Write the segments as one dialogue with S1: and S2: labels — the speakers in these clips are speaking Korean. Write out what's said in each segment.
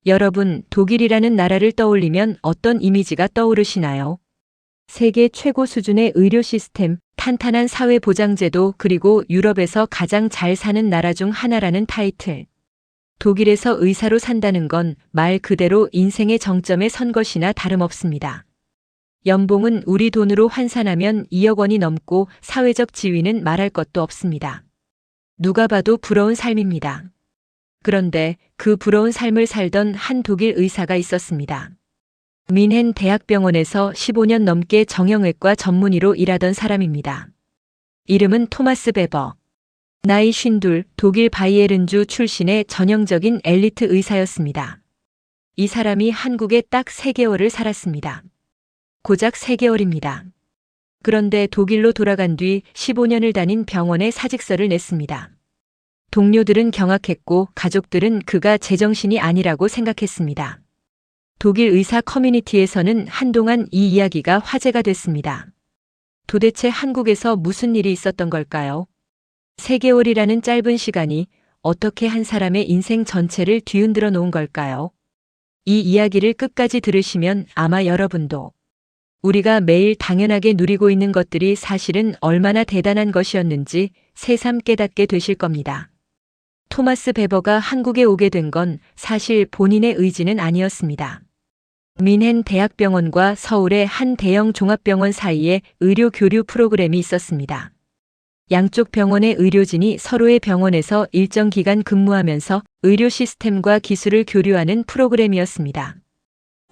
S1: 여러분, 독일이라는 나라를 떠올리면 어떤 이미지가 떠오르시나요? 세계 최고 수준의 의료 시스템, 탄탄한 사회보장제도, 그리고 유럽에서 가장 잘 사는 나라 중 하나라는 타이틀. 독일에서 의사로 산다는 건 말 그대로 인생의 정점에 선 것이나 다름없습니다. 연봉은 우리 돈으로 환산하면 2억 원이 넘고 사회적 지위는 말할 것도 없습니다. 누가 봐도 부러운 삶입니다. 그런데 그 부러운 삶을 살던 한 독일 의사가 있었습니다. 민헨 대학병원에서 15년 넘게 정형외과 전문의로 일하던 사람입니다. 이름은 토마스 베버. 나이 52, 독일 바이에른주 출신의 전형적인 엘리트 의사였습니다. 이 사람이 한국에 딱 3개월을 살았습니다. 고작 3개월입니다. 그런데 독일로 돌아간 뒤 15년을 다닌 병원에 사직서를 냈습니다. 동료들은 경악했고 가족들은 그가 제정신이 아니라고 생각했습니다. 독일 의사 커뮤니티에서는 한동안 이 이야기가 화제가 됐습니다. 도대체 한국에서 무슨 일이 있었던 걸까요? 3개월이라는 짧은 시간이 어떻게 한 사람의 인생 전체를 뒤흔들어 놓은 걸까요? 이 이야기를 끝까지 들으시면 아마 여러분도 우리가 매일 당연하게 누리고 있는 것들이 사실은 얼마나 대단한 것이었는지 새삼 깨닫게 되실 겁니다. 토마스 베버가 한국에 오게 된 건 사실 본인의 의지는 아니었습니다. 민헨 대학병원과 서울의 한 대형 종합병원 사이에 의료 교류 프로그램이 있었습니다. 양쪽 병원의 의료진이 서로의 병원에서 일정 기간 근무하면서 의료 시스템과 기술을 교류하는 프로그램이었습니다.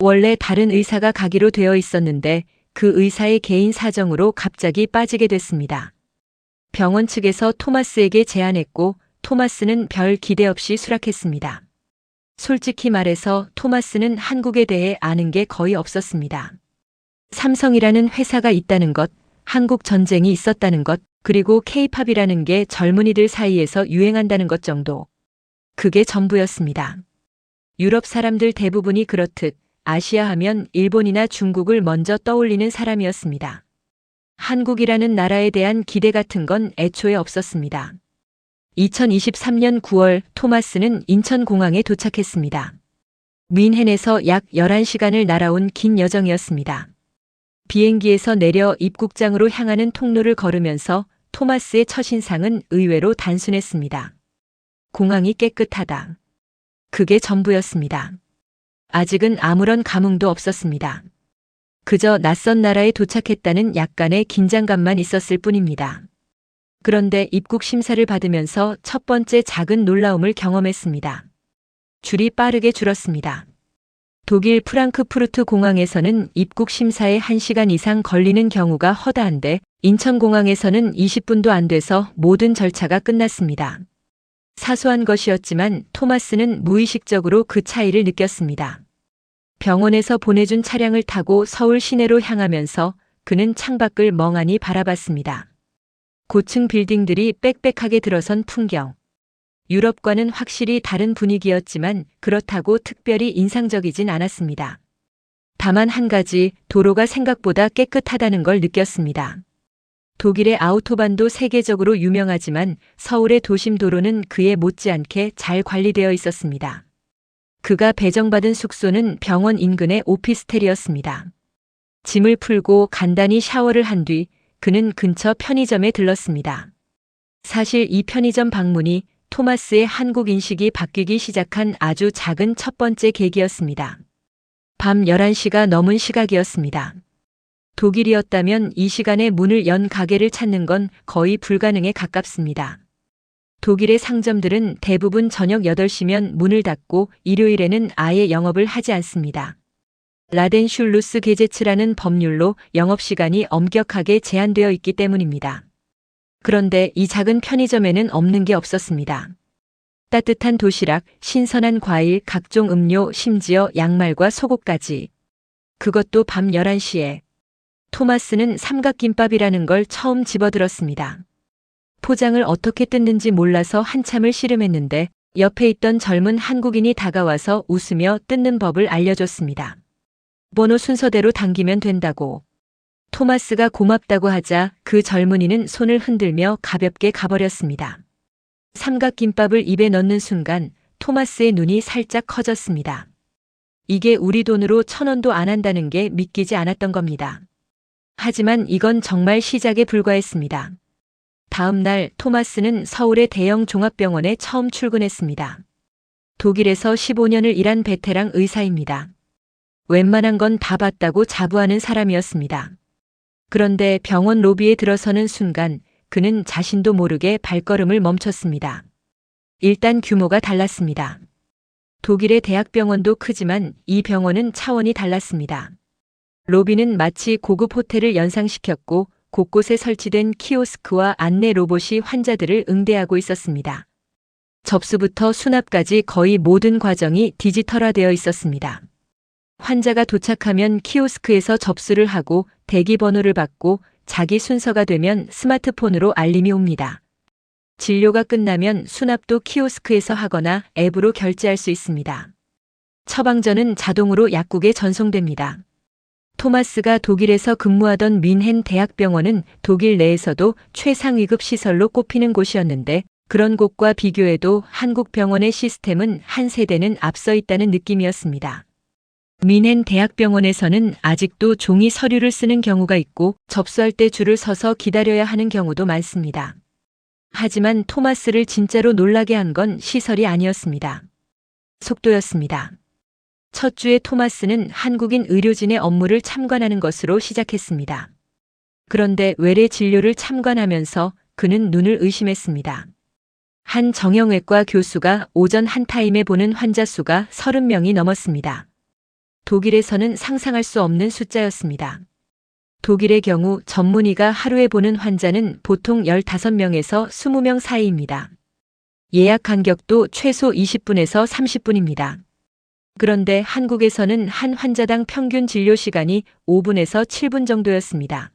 S1: 원래 다른 의사가 가기로 되어 있었는데 그 의사의 개인 사정으로 갑자기 빠지게 됐습니다. 병원 측에서 토마스에게 제안했고 토마스는 별 기대 없이 수락했습니다. 솔직히 말해서 토마스는 한국에 대해 아는 게 거의 없었습니다. 삼성이라는 회사가 있다는 것, 한국 전쟁이 있었다는 것, 그리고 K-팝이라는 게 젊은이들 사이에서 유행한다는 것 정도. 그게 전부였습니다. 유럽 사람들 대부분이 그렇듯 아시아 하면 일본이나 중국을 먼저 떠올리는 사람이었습니다. 한국이라는 나라에 대한 기대 같은 건 애초에 없었습니다. 2023년 9월 토마스는 인천공항에 도착했습니다. 민헨에서 약 11시간을 날아온 긴 여정이었습니다. 비행기에서 내려 입국장으로 향하는 통로를 걸으면서 토마스의 첫인상은 의외로 단순했습니다. 공항이 깨끗하다. 그게 전부였습니다. 아직은 아무런 감흥도 없었습니다. 그저 낯선 나라에 도착했다는 약간의 긴장감만 있었을 뿐입니다. 그런데 입국 심사를 받으면서 첫 번째 작은 놀라움을 경험했습니다. 줄이 빠르게 줄었습니다. 독일 프랑크푸르트 공항에서는 입국 심사에 1시간 이상 걸리는 경우가 허다한데 인천공항에서는 20분도 안 돼서 모든 절차가 끝났습니다. 사소한 것이었지만 토마스는 무의식적으로 그 차이를 느꼈습니다. 병원에서 보내준 차량을 타고 서울 시내로 향하면서 그는 창밖을 멍하니 바라봤습니다. 고층 빌딩들이 빽빽하게 들어선 풍경. 유럽과는 확실히 다른 분위기였지만 그렇다고 특별히 인상적이진 않았습니다. 다만 한 가지, 도로가 생각보다 깨끗하다는 걸 느꼈습니다. 독일의 아우토반도 세계적으로 유명하지만 서울의 도심 도로는 그에 못지않게 잘 관리되어 있었습니다. 그가 배정받은 숙소는 병원 인근의 오피스텔이었습니다. 짐을 풀고 간단히 샤워를 한 뒤 그는 근처 편의점에 들렀습니다. 사실 이 편의점 방문이 토마스의 한국 인식이 바뀌기 시작한 아주 작은 첫 번째 계기였습니다. 밤 11시가 넘은 시각이었습니다. 독일이었다면 이 시간에 문을 연 가게를 찾는 건 거의 불가능에 가깝습니다. 독일의 상점들은 대부분 저녁 8시면 문을 닫고 일요일에는 아예 영업을 하지 않습니다. 라덴슐루스 게제츠라는 법률로 영업시간이 엄격하게 제한되어 있기 때문입니다. 그런데 이 작은 편의점에는 없는 게 없었습니다. 따뜻한 도시락, 신선한 과일, 각종 음료, 심지어 양말과 속옷까지. 그것도 밤 11시에. 토마스는 삼각김밥이라는 걸 처음 집어들었습니다. 포장을 어떻게 뜯는지 몰라서 한참을 씨름했는데 옆에 있던 젊은 한국인이 다가와서 웃으며 뜯는 법을 알려줬습니다. 번호 순서대로 당기면 된다고. 토마스가 고맙다고 하자 그 젊은이는 손을 흔들며 가볍게 가버렸습니다. 삼각김밥을 입에 넣는 순간 토마스의 눈이 살짝 커졌습니다. 이게 우리 돈으로 1,000원도 안 한다는 게 믿기지 않았던 겁니다. 하지만 이건 정말 시작에 불과했습니다. 다음 날 토마스는 서울의 대형 종합병원에 처음 출근했습니다. 독일에서 15년을 일한 베테랑 의사입니다. 웬만한 건 다 봤다고 자부하는 사람이었습니다. 그런데 병원 로비에 들어서는 순간 그는 자신도 모르게 발걸음을 멈췄습니다. 일단 규모가 달랐습니다. 독일의 대학병원도 크지만 이 병원은 차원이 달랐습니다. 로비는 마치 고급 호텔을 연상시켰고 곳곳에 설치된 키오스크와 안내 로봇이 환자들을 응대하고 있었습니다. 접수부터 수납까지 거의 모든 과정이 디지털화되어 있었습니다. 환자가 도착하면 키오스크에서 접수를 하고 대기 번호를 받고 자기 순서가 되면 스마트폰으로 알림이 옵니다. 진료가 끝나면 수납도 키오스크에서 하거나 앱으로 결제할 수 있습니다. 처방전은 자동으로 약국에 전송됩니다. 토마스가 독일에서 근무하던 뮌헨 대학병원은 독일 내에서도 최상위급 시설로 꼽히는 곳이었는데 그런 곳과 비교해도 한국 병원의 시스템은 한 세대는 앞서 있다는 느낌이었습니다. 뮌헨 대학병원에서는 아직도 종이 서류를 쓰는 경우가 있고 접수할 때 줄을 서서 기다려야 하는 경우도 많습니다. 하지만 토마스를 진짜로 놀라게 한 건 시설이 아니었습니다. 속도였습니다. 첫 주에 토마스는 한국인 의료진의 업무를 참관하는 것으로 시작했습니다. 그런데 외래 진료를 참관하면서 그는 눈을 의심했습니다. 한 정형외과 교수가 오전 한 타임에 보는 환자 수가 30명이 넘었습니다. 독일에서는 상상할 수 없는 숫자였습니다. 독일의 경우 전문의가 하루에 보는 환자는 보통 15명에서 20명 사이입니다. 예약 간격도 최소 20분에서 30분입니다. 그런데 한국에서는 한 환자당 평균 진료 시간이 5분에서 7분 정도였습니다.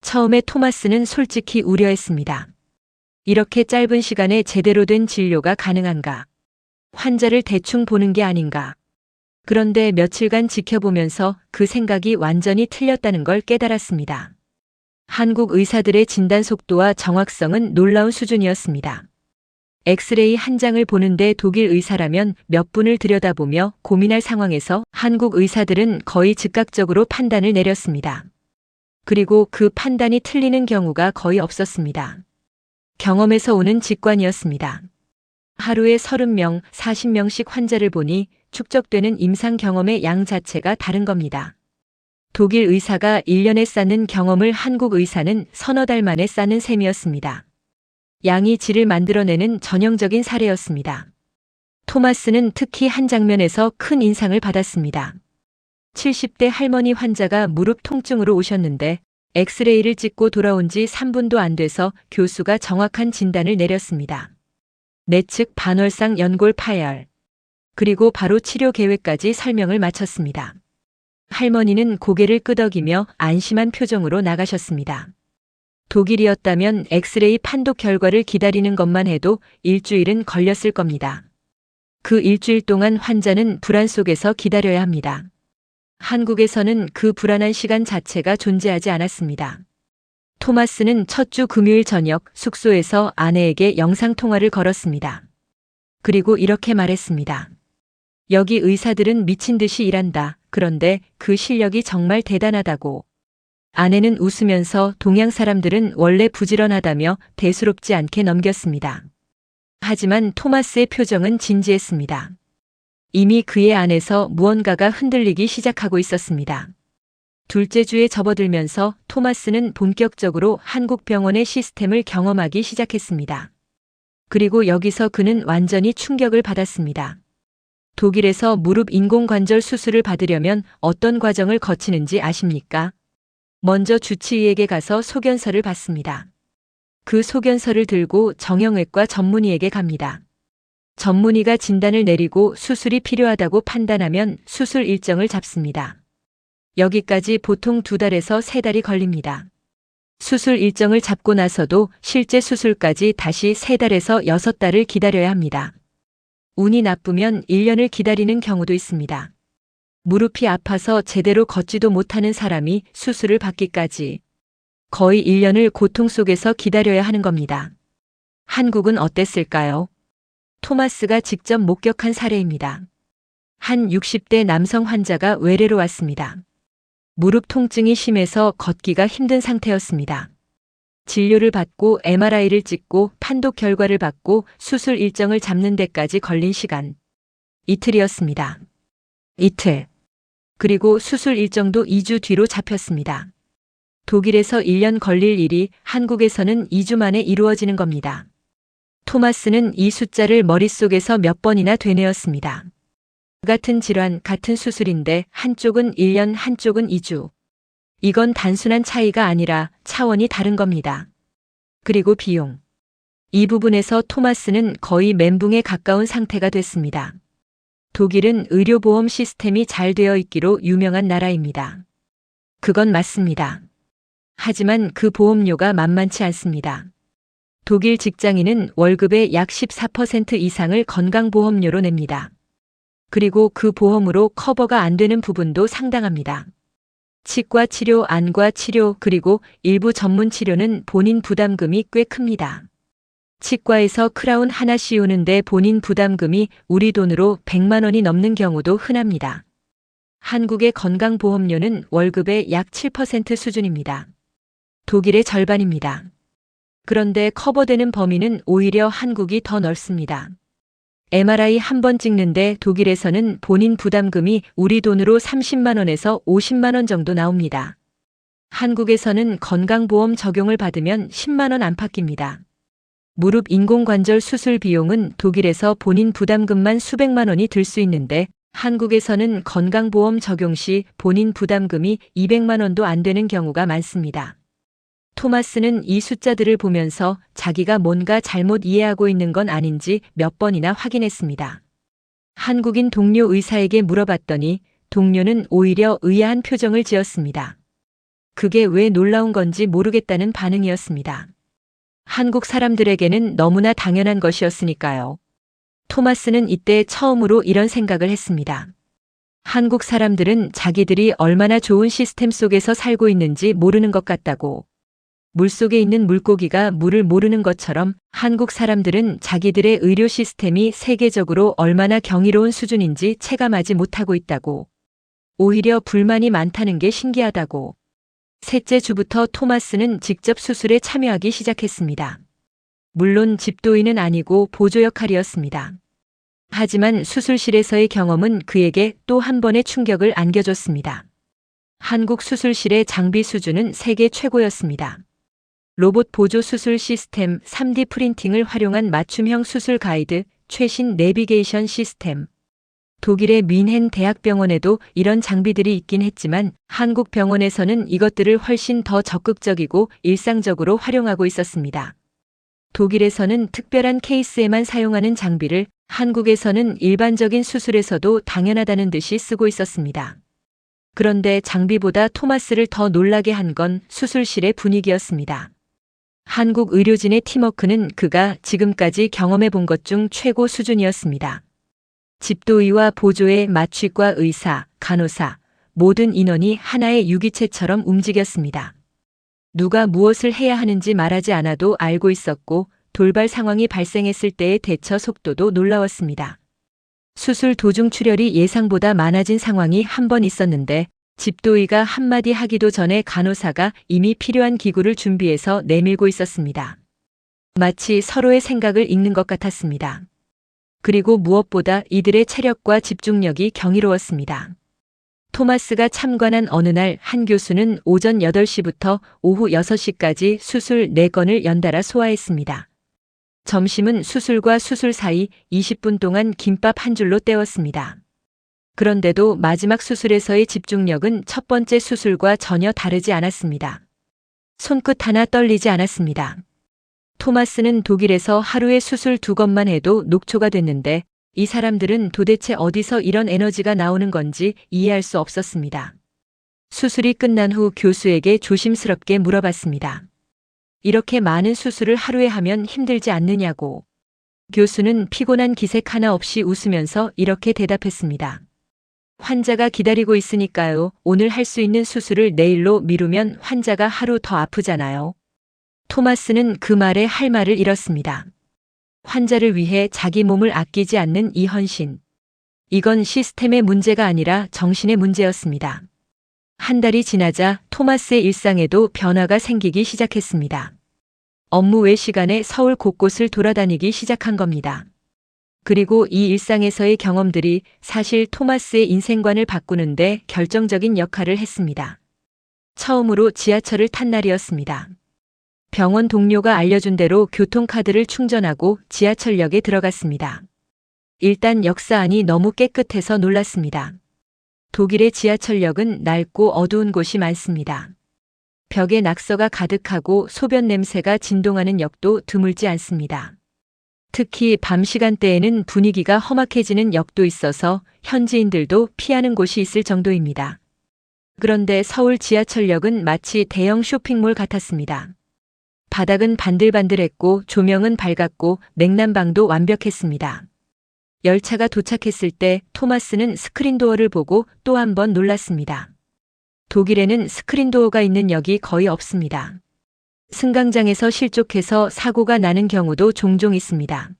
S1: 처음에 토마스는 솔직히 우려했습니다. 이렇게 짧은 시간에 제대로 된 진료가 가능한가? 환자를 대충 보는 게 아닌가? 그런데 며칠간 지켜보면서 그 생각이 완전히 틀렸다는 걸 깨달았습니다. 한국 의사들의 진단 속도와 정확성은 놀라운 수준이었습니다. 엑스레이 한 장을 보는데 독일 의사라면 몇 분을 들여다보며 고민할 상황에서 한국 의사들은 거의 즉각적으로 판단을 내렸습니다. 그리고 그 판단이 틀리는 경우가 거의 없었습니다. 경험에서 오는 직관이었습니다. 하루에 30명, 40명씩 환자를 보니 축적되는 임상 경험의 양 자체가 다른 겁니다. 독일 의사가 1년에 쌓는 경험을 한국 의사는 서너 달 만에 쌓는 셈이었습니다. 양이 질을 만들어내는 전형적인 사례였습니다. 토마스는 특히 한 장면에서 큰 인상을 받았습니다. 70대 할머니 환자가 무릎 통증으로 오셨는데 엑스레이를 찍고 돌아온 지 3분도 안 돼서 교수가 정확한 진단을 내렸습니다. 내측 반월상 연골 파열. 그리고 바로 치료 계획까지 설명을 마쳤습니다. 할머니는 고개를 끄덕이며 안심한 표정으로 나가셨습니다. 독일이었다면 엑스레이 판독 결과를 기다리는 것만 해도 일주일은 걸렸을 겁니다. 그 일주일 동안 환자는 불안 속에서 기다려야 합니다. 한국에서는 그 불안한 시간 자체가 존재하지 않았습니다. 토마스는 첫 주 금요일 저녁 숙소에서 아내에게 영상통화를 걸었습니다. 그리고 이렇게 말했습니다. 여기 의사들은 미친 듯이 일한다. 그런데 그 실력이 정말 대단하다고. 아내는 웃으면서 동양 사람들은 원래 부지런하다며 대수롭지 않게 넘겼습니다. 하지만 토마스의 표정은 진지했습니다. 이미 그의 안에서 무언가가 흔들리기 시작하고 있었습니다. 둘째 주에 접어들면서 토마스는 본격적으로 한국 병원의 시스템을 경험하기 시작했습니다. 그리고 여기서 그는 완전히 충격을 받았습니다. 독일에서 무릎 인공관절 수술을 받으려면 어떤 과정을 거치는지 아십니까? 먼저 주치의에게 가서 소견서를 받습니다. 그 소견서를 들고 정형외과 전문의에게 갑니다. 전문의가 진단을 내리고 수술이 필요하다고 판단하면 수술 일정을 잡습니다. 여기까지 보통 2달에서 3달이 걸립니다. 수술 일정을 잡고 나서도 실제 수술까지 다시 3달에서 6달을 기다려야 합니다. 운이 나쁘면 1년을 기다리는 경우도 있습니다. 무릎이 아파서 제대로 걷지도 못하는 사람이 수술을 받기까지 거의 1년을 고통 속에서 기다려야 하는 겁니다. 한국은 어땠을까요? 토마스가 직접 목격한 사례입니다. 한 60대 남성 환자가 외래로 왔습니다. 무릎 통증이 심해서 걷기가 힘든 상태였습니다. 진료를 받고 MRI를 찍고 판독 결과를 받고 수술 일정을 잡는 데까지 걸린 시간. 이틀이었습니다. 이틀. 그리고 수술 일정도 2주 뒤로 잡혔습니다. 독일에서 1년 걸릴 일이 한국에서는 2주 만에 이루어지는 겁니다. 토마스는 이 숫자를 머릿속에서 몇 번이나 되뇌었습니다. 같은 질환, 같은 수술인데 한쪽은 1년, 한쪽은 2주. 이건 단순한 차이가 아니라 차원이 다른 겁니다. 그리고 비용. 이 부분에서 토마스는 거의 멘붕에 가까운 상태가 됐습니다. 독일은 의료보험 시스템이 잘 되어 있기로 유명한 나라입니다. 그건 맞습니다. 하지만 그 보험료가 만만치 않습니다. 독일 직장인은 월급의 약 14% 이상을 건강보험료로 냅니다. 그리고 그 보험으로 커버가 안 되는 부분도 상당합니다. 치과 치료, 안과 치료, 그리고 일부 전문 치료는 본인 부담금이 꽤 큽니다. 치과에서 크라운 하나 씌우는데 본인 부담금이 우리 돈으로 100만 원이 넘는 경우도 흔합니다. 한국의 건강보험료는 월급의 약 7% 수준입니다. 독일의 절반입니다. 그런데 커버되는 범위는 오히려 한국이 더 넓습니다. MRI 한 번 찍는데 독일에서는 본인 부담금이 우리 돈으로 30만 원에서 50만 원 정도 나옵니다. 한국에서는 건강보험 적용을 받으면 10만 원 안팎입니다. 무릎 인공관절 수술 비용은 독일에서 본인 부담금만 수백만 원이 들 수 있는데 한국에서는 건강보험 적용 시 본인 부담금이 200만 원도 안 되는 경우가 많습니다. 토마스는 이 숫자들을 보면서 자기가 뭔가 잘못 이해하고 있는 건 아닌지 몇 번이나 확인했습니다. 한국인 동료 의사에게 물어봤더니 동료는 오히려 의아한 표정을 지었습니다. 그게 왜 놀라운 건지 모르겠다는 반응이었습니다. 한국 사람들에게는 너무나 당연한 것이었으니까요. 토마스는 이때 처음으로 이런 생각을 했습니다. 한국 사람들은 자기들이 얼마나 좋은 시스템 속에서 살고 있는지 모르는 것 같다고. 물속에 있는 물고기가 물을 모르는 것처럼 한국 사람들은 자기들의 의료 시스템이 세계적으로 얼마나 경이로운 수준인지 체감하지 못하고 있다고. 오히려 불만이 많다는 게 신기하다고. 셋째 주부터 토마스는 직접 수술에 참여하기 시작했습니다. 물론 집도인은 아니고 보조 역할이었습니다. 하지만 수술실에서의 경험은 그에게 또 한 번의 충격을 안겨줬습니다. 한국 수술실의 장비 수준은 세계 최고였습니다. 로봇 보조 수술 시스템, 3D 프린팅을 활용한 맞춤형 수술 가이드, 최신 내비게이션 시스템. 독일의 뮌헨 대학병원에도 이런 장비들이 있긴 했지만 한국 병원에서는 이것들을 훨씬 더 적극적이고 일상적으로 활용하고 있었습니다. 독일에서는 특별한 케이스에만 사용하는 장비를 한국에서는 일반적인 수술에서도 당연하다는 듯이 쓰고 있었습니다. 그런데 장비보다 토마스를 더 놀라게 한 건 수술실의 분위기였습니다. 한국 의료진의 팀워크는 그가 지금까지 경험해 본 것 중 최고 수준이었습니다. 집도의와 보조의 마취과 의사, 간호사, 모든 인원이 하나의 유기체처럼 움직였습니다. 누가 무엇을 해야 하는지 말하지 않아도 알고 있었고 돌발 상황이 발생했을 때의 대처 속도도 놀라웠습니다. 수술 도중 출혈이 예상보다 많아진 상황이 한 번 있었는데 집도의가 한마디 하기도 전에 간호사가 이미 필요한 기구를 준비해서 내밀고 있었습니다. 마치 서로의 생각을 읽는 것 같았습니다. 그리고 무엇보다 이들의 체력과 집중력이 경이로웠습니다. 토마스가 참관한 어느 날 한 교수는 오전 8시부터 오후 6시까지 수술 4건을 연달아 소화했습니다. 점심은 수술과 수술 사이 20분 동안 김밥 한 줄로 때웠습니다. 그런데도 마지막 수술에서의 집중력은 첫 번째 수술과 전혀 다르지 않았습니다. 손끝 하나 떨리지 않았습니다. 토마스는 독일에서 하루에 수술 2건만 해도 녹초가 됐는데 이 사람들은 도대체 어디서 이런 에너지가 나오는 건지 이해할 수 없었습니다. 수술이 끝난 후 교수에게 조심스럽게 물어봤습니다. 이렇게 많은 수술을 하루에 하면 힘들지 않느냐고. 교수는 피곤한 기색 하나 없이 웃으면서 이렇게 대답했습니다. 환자가 기다리고 있으니까요. 오늘 할 수 있는 수술을 내일로 미루면 환자가 하루 더 아프잖아요. 토마스는 그 말에 할 말을 잃었습니다. 환자를 위해 자기 몸을 아끼지 않는 이 헌신. 이건 시스템의 문제가 아니라 정신의 문제였습니다. 한 달이 지나자 토마스의 일상에도 변화가 생기기 시작했습니다. 업무 외 시간에 서울 곳곳을 돌아다니기 시작한 겁니다. 그리고 이 일상에서의 경험들이 사실 토마스의 인생관을 바꾸는데 결정적인 역할을 했습니다. 처음으로 지하철을 탄 날이었습니다. 병원 동료가 알려준 대로 교통카드를 충전하고 지하철역에 들어갔습니다. 일단 역사 안이 너무 깨끗해서 놀랐습니다. 독일의 지하철역은 낡고 어두운 곳이 많습니다. 벽에 낙서가 가득하고 소변 냄새가 진동하는 역도 드물지 않습니다. 특히 밤 시간대에는 분위기가 험악해지는 역도 있어서 현지인들도 피하는 곳이 있을 정도입니다. 그런데 서울 지하철역은 마치 대형 쇼핑몰 같았습니다. 바닥은 반들반들했고 조명은 밝았고 냉난방도 완벽했습니다. 열차가 도착했을 때 토마스는 스크린도어를 보고 또 한 번 놀랐습니다. 독일에는 스크린도어가 있는 역이 거의 없습니다. 승강장에서 실족해서 사고가 나는 경우도 종종 있습니다.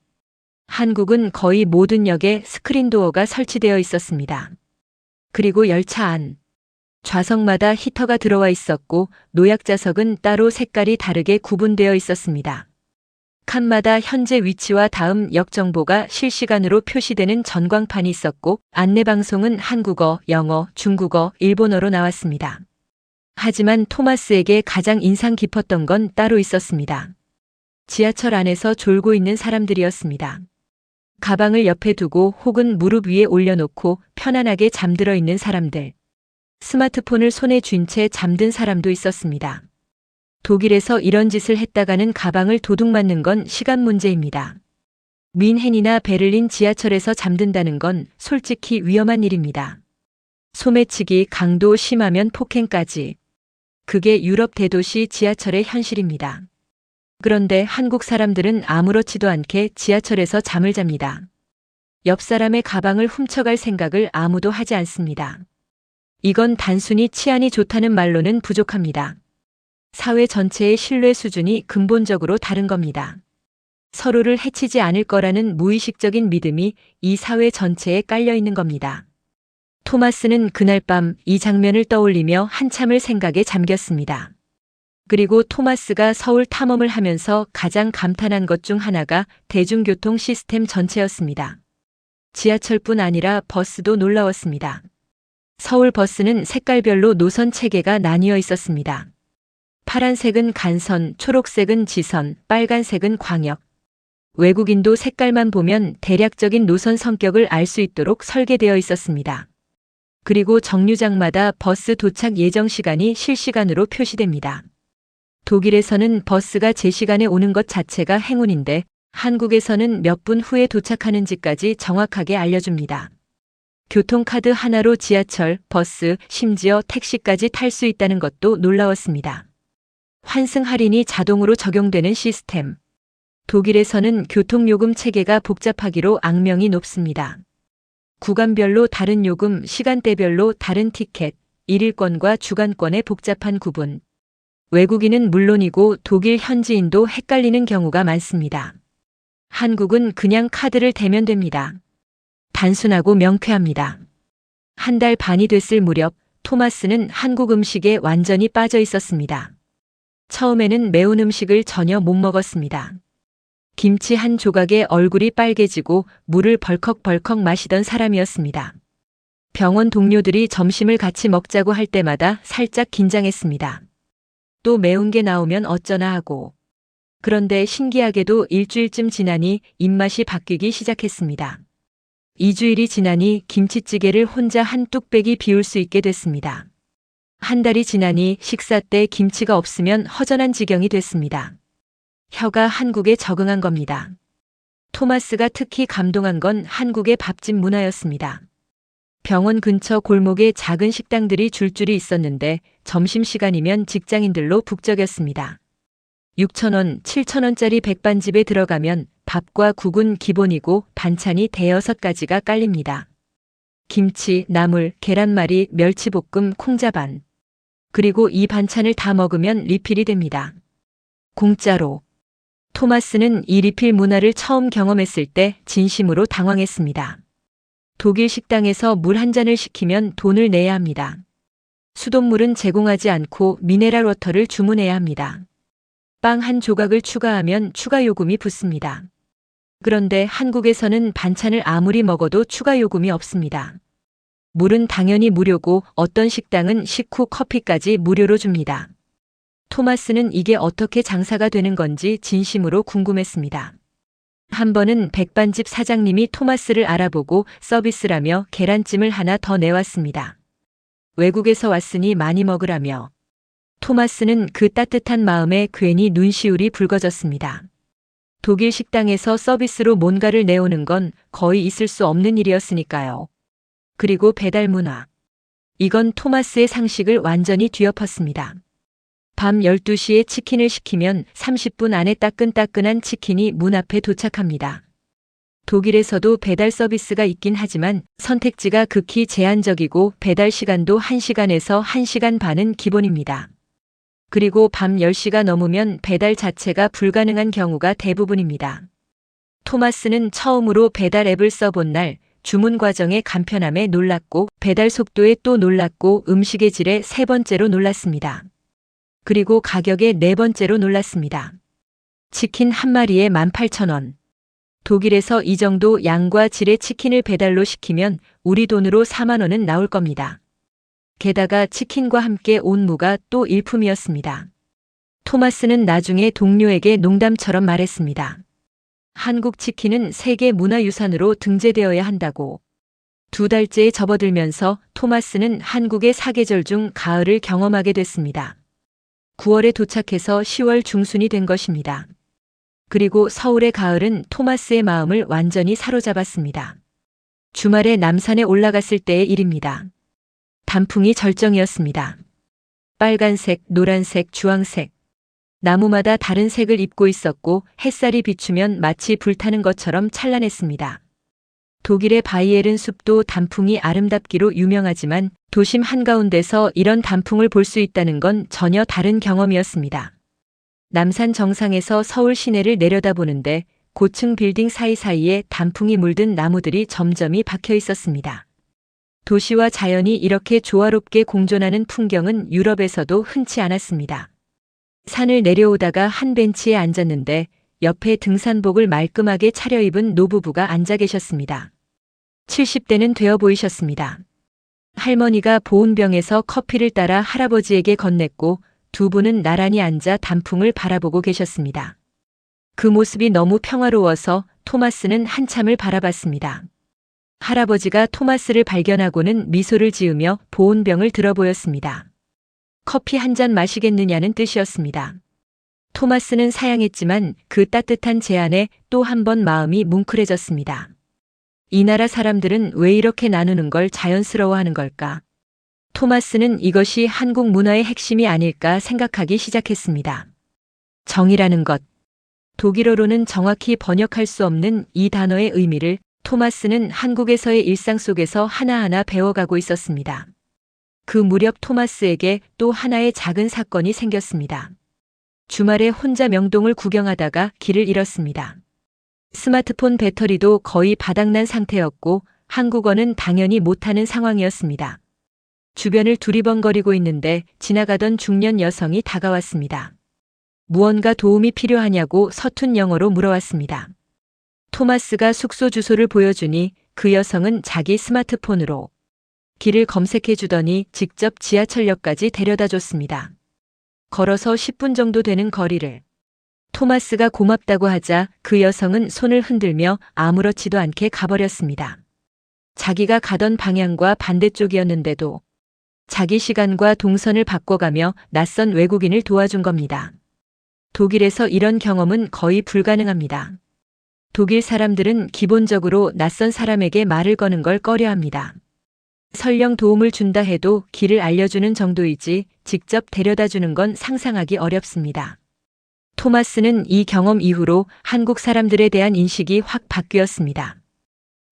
S1: 한국은 거의 모든 역에 스크린도어가 설치되어 있었습니다. 그리고 열차 안. 좌석마다 히터가 들어와 있었고 노약자석은 따로 색깔이 다르게 구분되어 있었습니다. 칸마다 현재 위치와 다음 역 정보가 실시간으로 표시되는 전광판이 있었고 안내방송은 한국어, 영어, 중국어, 일본어로 나왔습니다. 하지만 토마스에게 가장 인상 깊었던 건 따로 있었습니다. 지하철 안에서 졸고 있는 사람들이었습니다. 가방을 옆에 두고 혹은 무릎 위에 올려놓고 편안하게 잠들어 있는 사람들. 스마트폰을 손에 쥔 채 잠든 사람도 있었습니다. 독일에서 이런 짓을 했다가는 가방을 도둑맞는 건 시간 문제입니다. 뮌헨이나 베를린 지하철에서 잠든다는 건 솔직히 위험한 일입니다. 소매치기, 강도 심하면 폭행까지. 그게 유럽 대도시 지하철의 현실입니다. 그런데 한국 사람들은 아무렇지도 않게 지하철에서 잠을 잡니다. 옆 사람의 가방을 훔쳐갈 생각을 아무도 하지 않습니다. 이건 단순히 치안이 좋다는 말로는 부족합니다. 사회 전체의 신뢰 수준이 근본적으로 다른 겁니다. 서로를 해치지 않을 거라는 무의식적인 믿음이 이 사회 전체에 깔려 있는 겁니다. 토마스는 그날 밤 이 장면을 떠올리며 한참을 생각에 잠겼습니다. 그리고 토마스가 서울 탐험을 하면서 가장 감탄한 것 중 하나가 대중교통 시스템 전체였습니다. 지하철뿐 아니라 버스도 놀라웠습니다. 서울 버스는 색깔별로 노선 체계가 나뉘어 있었습니다. 파란색은 간선, 초록색은 지선, 빨간색은 광역. 외국인도 색깔만 보면 대략적인 노선 성격을 알 수 있도록 설계되어 있었습니다. 그리고 정류장마다 버스 도착 예정 시간이 실시간으로 표시됩니다. 독일에서는 버스가 제 시간에 오는 것 자체가 행운인데 한국에서는 몇 분 후에 도착하는지까지 정확하게 알려줍니다. 교통카드 하나로 지하철, 버스, 심지어 택시까지 탈 수 있다는 것도 놀라웠습니다. 환승 할인이 자동으로 적용되는 시스템. 독일에서는 교통요금 체계가 복잡하기로 악명이 높습니다. 구간별로 다른 요금, 시간대별로 다른 티켓, 일일권과 주간권의 복잡한 구분. 외국인은 물론이고 독일 현지인도 헷갈리는 경우가 많습니다. 한국은 그냥 카드를 대면 됩니다. 단순하고 명쾌합니다. 한 달 반이 됐을 무렵 토마스는 한국 음식에 완전히 빠져 있었습니다. 처음에는 매운 음식을 전혀 못 먹었습니다. 김치 한 조각에 얼굴이 빨개지고 물을 벌컥벌컥 마시던 사람이었습니다. 병원 동료들이 점심을 같이 먹자고 할 때마다 살짝 긴장했습니다. 또 매운 게 나오면 어쩌나 하고. 그런데 신기하게도 일주일쯤 지나니 입맛이 바뀌기 시작했습니다. 2주일이 지나니 김치찌개를 혼자 한 뚝배기 비울 수 있게 됐습니다. 한 달이 지나니 식사 때 김치가 없으면 허전한 지경이 됐습니다. 혀가 한국에 적응한 겁니다. 토마스가 특히 감동한 건 한국의 밥집 문화였습니다. 병원 근처 골목에 작은 식당들이 줄줄이 있었는데 점심시간이면 직장인들로 북적였습니다. 6,000원, 7,000원짜리 백반집에 들어가면 밥과 국은 기본이고 반찬이 대여섯 가지가 깔립니다. 김치, 나물, 계란말이, 멸치볶음, 콩자반. 그리고 이 반찬을 다 먹으면 리필이 됩니다. 공짜로. 토마스는 이 리필 문화를 처음 경험했을 때 진심으로 당황했습니다. 독일 식당에서 물 한 잔을 시키면 돈을 내야 합니다. 수돗물은 제공하지 않고 미네랄 워터를 주문해야 합니다. 빵 한 조각을 추가하면 추가 요금이 붙습니다. 그런데 한국에서는 반찬을 아무리 먹어도 추가 요금이 없습니다. 물은 당연히 무료고 어떤 식당은 식후 커피까지 무료로 줍니다. 토마스는 이게 어떻게 장사가 되는 건지 진심으로 궁금했습니다. 한 번은 백반집 사장님이 토마스를 알아보고 서비스라며 계란찜을 하나 더 내왔습니다. 외국에서 왔으니 많이 먹으라며. 토마스는 그 따뜻한 마음에 괜히 눈시울이 붉어졌습니다. 독일 식당에서 서비스로 뭔가를 내오는 건 거의 있을 수 없는 일이었으니까요. 그리고 배달 문화. 이건 토마스의 상식을 완전히 뒤엎었습니다. 밤 12시에 치킨을 시키면 30분 안에 따끈따끈한 치킨이 문 앞에 도착합니다. 독일에서도 배달 서비스가 있긴 하지만 선택지가 극히 제한적이고 배달 시간도 1시간에서 1시간 반은 기본입니다. 그리고 밤 10시가 넘으면 배달 자체가 불가능한 경우가 대부분입니다. 토마스는 처음으로 배달 앱을 써본 날 주문 과정의 간편함에 놀랐고 배달 속도에 또 놀랐고 음식의 질에 세 번째로 놀랐습니다. 그리고 가격에 네 번째로 놀랐습니다. 치킨 한 마리에 18,000원. 독일에서 이 정도 양과 질의 치킨을 배달로 시키면 우리 돈으로 4만 원은 나올 겁니다. 게다가 치킨과 함께 온 무가 또 일품이었습니다. 토마스는 나중에 동료에게 농담처럼 말했습니다. 한국 치킨은 세계 문화유산으로 등재되어야 한다고. 2달째에 접어들면서 토마스는 한국의 사계절 중 가을을 경험하게 됐습니다. 9월에 도착해서 10월 중순이 된 것입니다. 그리고 서울의 가을은 토마스의 마음을 완전히 사로잡았습니다. 주말에 남산에 올라갔을 때의 일입니다. 단풍이 절정이었습니다. 빨간색, 노란색, 주황색. 나무마다 다른 색을 입고 있었고 햇살이 비추면 마치 불타는 것처럼 찬란했습니다. 독일의 바이에른 숲도 단풍이 아름답기로 유명하지만 도심 한가운데서 이런 단풍을 볼 수 있다는 건 전혀 다른 경험이었습니다. 남산 정상에서 서울 시내를 내려다보는데 고층 빌딩 사이사이에 단풍이 물든 나무들이 점점이 박혀 있었습니다. 도시와 자연이 이렇게 조화롭게 공존하는 풍경은 유럽에서도 흔치 않았습니다. 산을 내려오다가 한 벤치에 앉았는데 옆에 등산복을 말끔하게 차려입은 노부부가 앉아 계셨습니다. 70대는 되어 보이셨습니다. 할머니가 보온병에서 커피를 따라 할아버지에게 건넸고 두 분은 나란히 앉아 단풍을 바라보고 계셨습니다. 그 모습이 너무 평화로워서 토마스는 한참을 바라봤습니다. 할아버지가 토마스를 발견하고는 미소를 지으며 보온병을 들어보였습니다. 커피 한 잔 마시겠느냐는 뜻이었습니다. 토마스는 사양했지만 그 따뜻한 제안에 또 한 번 마음이 뭉클해졌습니다. 이 나라 사람들은 왜 이렇게 나누는 걸 자연스러워하는 걸까? 토마스는 이것이 한국 문화의 핵심이 아닐까 생각하기 시작했습니다. 정이라는 것. 독일어로는 정확히 번역할 수 없는 이 단어의 의미를 토마스는 한국에서의 일상 속에서 하나하나 배워가고 있었습니다. 그 무렵 토마스에게 또 하나의 작은 사건이 생겼습니다. 주말에 혼자 명동을 구경하다가 길을 잃었습니다. 스마트폰 배터리도 거의 바닥난 상태였고 한국어는 당연히 못하는 상황이었습니다. 주변을 두리번거리고 있는데 지나가던 중년 여성이 다가왔습니다. 무언가 도움이 필요하냐고 서툰 영어로 물어왔습니다. 토마스가 숙소 주소를 보여주니 그 여성은 자기 스마트폰으로 길을 검색해 주더니 직접 지하철역까지 데려다 줬습니다. 걸어서 10분 정도 되는 거리를. 토마스가 고맙다고 하자 그 여성은 손을 흔들며 아무렇지도 않게 가버렸습니다. 자기가 가던 방향과 반대쪽이었는데도 자기 시간과 동선을 바꿔가며 낯선 외국인을 도와준 겁니다. 독일에서 이런 경험은 거의 불가능합니다. 독일 사람들은 기본적으로 낯선 사람에게 말을 거는 걸 꺼려합니다. 설령 도움을 준다 해도 길을 알려주는 정도이지 직접 데려다 주는 건 상상하기 어렵습니다. 토마스는 이 경험 이후로 한국 사람들에 대한 인식이 확 바뀌었습니다.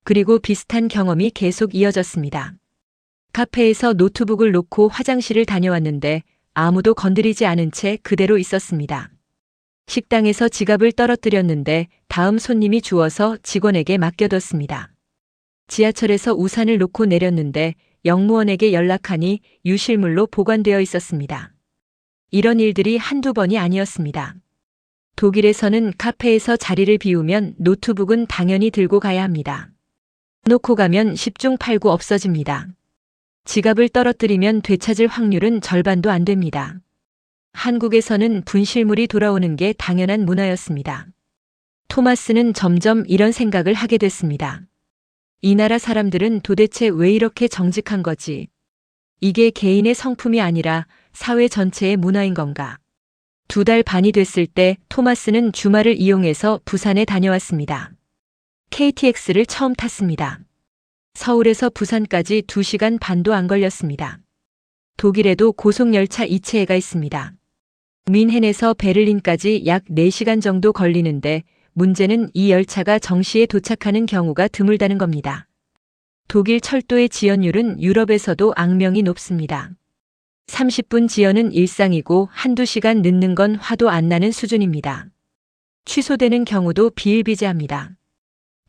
S1: 그리고 비슷한 경험이 계속 이어졌습니다. 카페에서 노트북을 놓고 화장실을 다녀왔는데 아무도 건드리지 않은 채 그대로 있었습니다. 식당에서 지갑을 떨어뜨렸는데 다음 손님이 주워서 직원에게 맡겨뒀습니다. 지하철에서 우산을 놓고 내렸는데 영무원에게 연락하니 유실물로 보관되어 있었습니다. 이런 일들이 한두 번이 아니었습니다. 독일에서는 카페에서 자리를 비우면 노트북은 당연히 들고 가야 합니다. 놓고 가면 10중 8구 없어집니다. 지갑을 떨어뜨리면 되찾을 확률은 절반도 안 됩니다. 한국에서는 분실물이 돌아오는 게 당연한 문화였습니다. 토마스는 점점 이런 생각을 하게 됐습니다. 이 나라 사람들은 도대체 왜 이렇게 정직한 거지? 이게 개인의 성품이 아니라 사회 전체의 문화인 건가? 2달 반이 됐을 때 토마스는 주말을 이용해서 부산에 다녀왔습니다. KTX를 처음 탔습니다. 서울에서 부산까지 2시간 반도 안 걸렸습니다. 독일에도 고속열차 이체해가 있습니다. 뮌헨에서 베를린까지 약 4시간 정도 걸리는데 문제는 이 열차가 정시에 도착하는 경우가 드물다는 겁니다. 독일 철도의 지연율은 유럽에서도 악명이 높습니다. 30분 지연은 일상이고 한두 시간 늦는 건 화도 안 나는 수준입니다. 취소되는 경우도 비일비재합니다.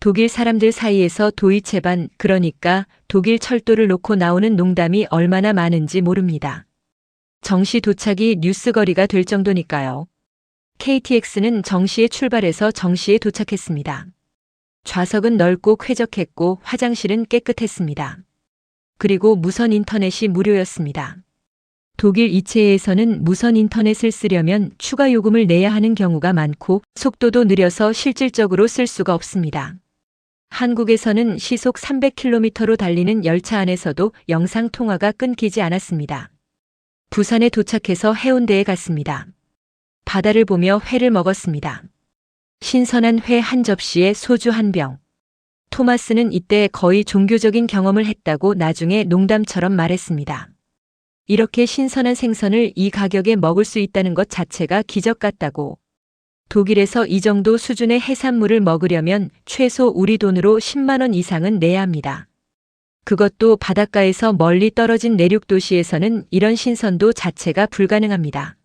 S1: 독일 사람들 사이에서 도이체반, 그러니까 독일 철도를 놓고 나오는 농담이 얼마나 많은지 모릅니다. 정시 도착이 뉴스거리가 될 정도니까요. KTX는 정시에 출발해서 정시에 도착했습니다. 좌석은 넓고 쾌적했고 화장실은 깨끗했습니다. 그리고 무선 인터넷이 무료였습니다. 독일 이체에서는 무선 인터넷을 쓰려면 추가 요금을 내야 하는 경우가 많고 속도도 느려서 실질적으로 쓸 수가 없습니다. 한국에서는 시속 300km로 달리는 열차 안에서도 영상 통화가 끊기지 않았습니다. 부산에 도착해서 해운대에 갔습니다. 바다를 보며 회를 먹었습니다. 신선한 회 한 접시에 소주 한 병. 토마스는 이때 거의 종교적인 경험을 했다고 나중에 농담처럼 말했습니다. 이렇게 신선한 생선을 이 가격에 먹을 수 있다는 것 자체가 기적 같다고. 독일에서 이 정도 수준의 해산물을 먹으려면 최소 우리 돈으로 10만 원 이상은 내야 합니다. 그것도 바닷가에서 멀리 떨어진 내륙 도시에서는 이런 신선도 자체가 불가능합니다.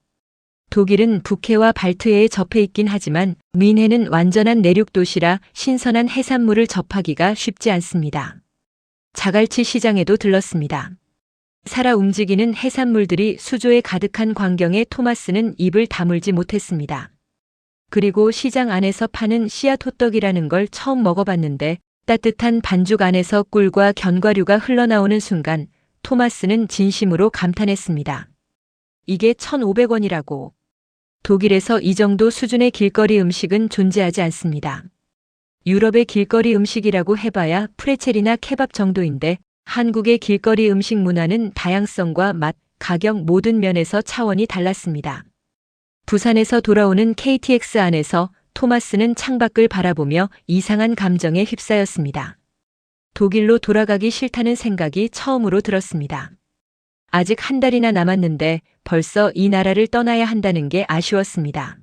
S1: 독일은 북해와 발트해에 접해 있긴 하지만 뮌헨은 완전한 내륙 도시라 신선한 해산물을 접하기가 쉽지 않습니다. 자갈치 시장에도 들렀습니다. 살아 움직이는 해산물들이 수조에 가득한 광경에 토마스는 입을 다물지 못했습니다. 그리고 시장 안에서 파는 씨앗 호떡이라는 걸 처음 먹어봤는데 따뜻한 반죽 안에서 꿀과 견과류가 흘러나오는 순간 토마스는 진심으로 감탄했습니다. 이게 1,500원이라고. 독일에서 이 정도 수준의 길거리 음식은 존재하지 않습니다. 유럽의 길거리 음식이라고 해봐야 프레첼이나 케밥 정도인데 한국의 길거리 음식 문화는 다양성과 맛, 가격 모든 면에서 차원이 달랐습니다. 부산에서 돌아오는 KTX 안에서 토마스는 창밖을 바라보며 이상한 감정에 휩싸였습니다. 독일로 돌아가기 싫다는 생각이 처음으로 들었습니다. 아직 한 달이나 남았는데 벌써 이 나라를 떠나야 한다는 게 아쉬웠습니다.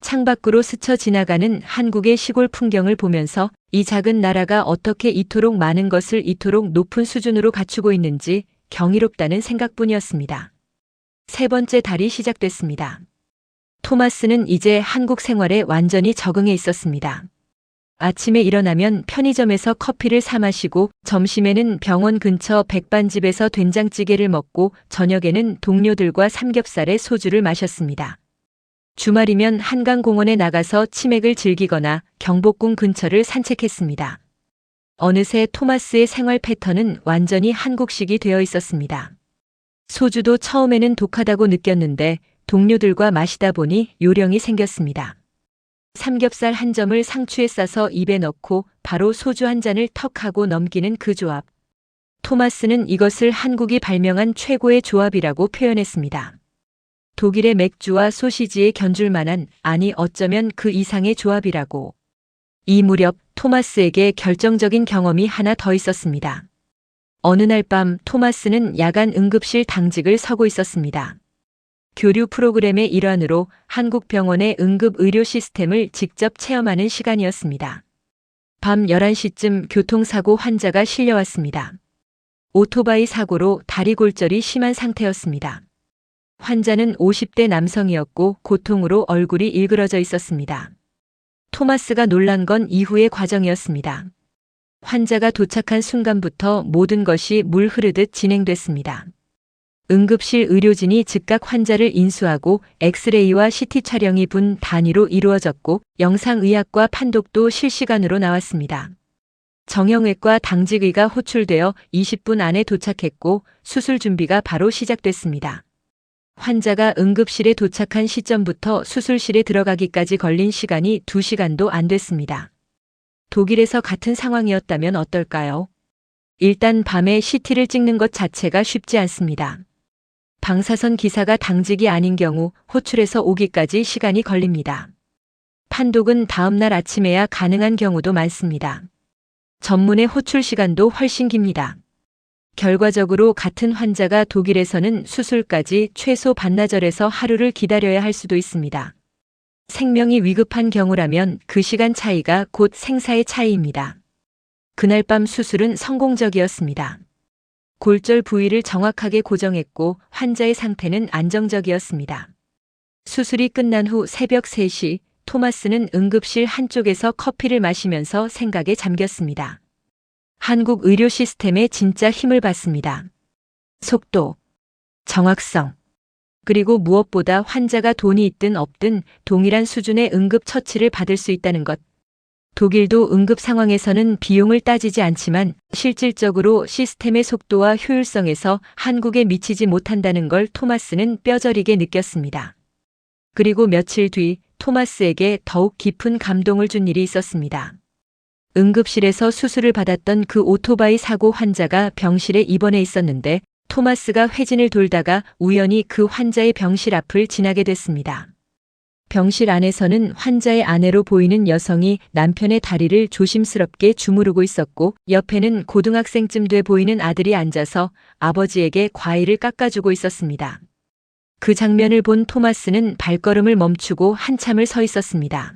S1: 창밖으로 스쳐 지나가는 한국의 시골 풍경을 보면서 이 작은 나라가 어떻게 이토록 많은 것을 이토록 높은 수준으로 갖추고 있는지 경이롭다는 생각뿐이었습니다. 3번째 달이 시작됐습니다. 토마스는 이제 한국 생활에 완전히 적응해 있었습니다. 아침에 일어나면 편의점에서 커피를 사 마시고 점심에는 병원 근처 백반집에서 된장찌개를 먹고 저녁에는 동료들과 삼겹살에 소주를 마셨습니다. 주말이면 한강공원에 나가서 치맥을 즐기거나 경복궁 근처를 산책했습니다. 어느새 토마스의 생활 패턴은 완전히 한국식이 되어 있었습니다. 소주도 처음에는 독하다고 느꼈는데 동료들과 마시다 보니 요령이 생겼습니다. 삼겹살 한 점을 상추에 싸서 입에 넣고 바로 소주 한 잔을 턱 하고 넘기는 그 조합. 토마스는 이것을 한국이 발명한 최고의 조합이라고 표현했습니다. 독일의 맥주와 소시지에 견줄 만한, 아니 어쩌면 그 이상의 조합이라고. 이 무렵 토마스에게 결정적인 경험이 하나 더 있었습니다. 어느 날 밤 토마스는 야간 응급실 당직을 서고 있었습니다. 교류 프로그램의 일환으로 한국 병원의 응급의료 시스템을 직접 체험하는 시간이었습니다. 밤 11시쯤 교통사고 환자가 실려왔습니다. 오토바이 사고로 다리 골절이 심한 상태였습니다. 환자는 50대 남성이었고 고통으로 얼굴이 일그러져 있었습니다. 토마스가 놀란 건 이후의 과정이었습니다. 환자가 도착한 순간부터 모든 것이 물 흐르듯 진행됐습니다. 응급실 의료진이 즉각 환자를 인수하고 엑스레이와 CT 촬영이 분 단위로 이루어졌고 영상의학과 판독도 실시간으로 나왔습니다. 정형외과 당직의가 호출되어 20분 안에 도착했고 수술 준비가 바로 시작됐습니다. 환자가 응급실에 도착한 시점부터 수술실에 들어가기까지 걸린 시간이 2시간도 안 됐습니다. 독일에서 같은 상황이었다면 어떨까요? 일단 밤에 CT를 찍는 것 자체가 쉽지 않습니다. 방사선 기사가 당직이 아닌 경우 호출해서 오기까지 시간이 걸립니다. 판독은 다음날 아침에야 가능한 경우도 많습니다. 전문의 호출 시간도 훨씬 깁니다. 결과적으로 같은 환자가 독일에서는 수술까지 최소 반나절에서 하루를 기다려야 할 수도 있습니다. 생명이 위급한 경우라면 그 시간 차이가 곧 생사의 차이입니다. 그날 밤 수술은 성공적이었습니다. 골절 부위를 정확하게 고정했고 환자의 상태는 안정적이었습니다. 수술이 끝난 후 새벽 3시 토마스는 응급실 한쪽에서 커피를 마시면서 생각에 잠겼습니다. 한국 의료 시스템에 진짜 힘을 받습니다. 속도, 정확성, 그리고 무엇보다 환자가 돈이 있든 없든 동일한 수준의 응급 처치를 받을 수 있다는 것. 독일도 응급 상황에서는 비용을 따지지 않지만 실질적으로 시스템의 속도와 효율성에서 한국에 미치지 못한다는 걸 토마스는 뼈저리게 느꼈습니다. 그리고 며칠 뒤 토마스에게 더욱 깊은 감동을 준 일이 있었습니다. 응급실에서 수술을 받았던 그 오토바이 사고 환자가 병실에 입원해 있었는데 토마스가 회진을 돌다가 우연히 그 환자의 병실 앞을 지나게 됐습니다. 병실 안에서는 환자의 아내로 보이는 여성이 남편의 다리를 조심스럽게 주무르고 있었고 옆에는 고등학생쯤 돼 보이는 아들이 앉아서 아버지에게 과일을 깎아주고 있었습니다. 그 장면을 본 토마스는 발걸음을 멈추고 한참을 서 있었습니다.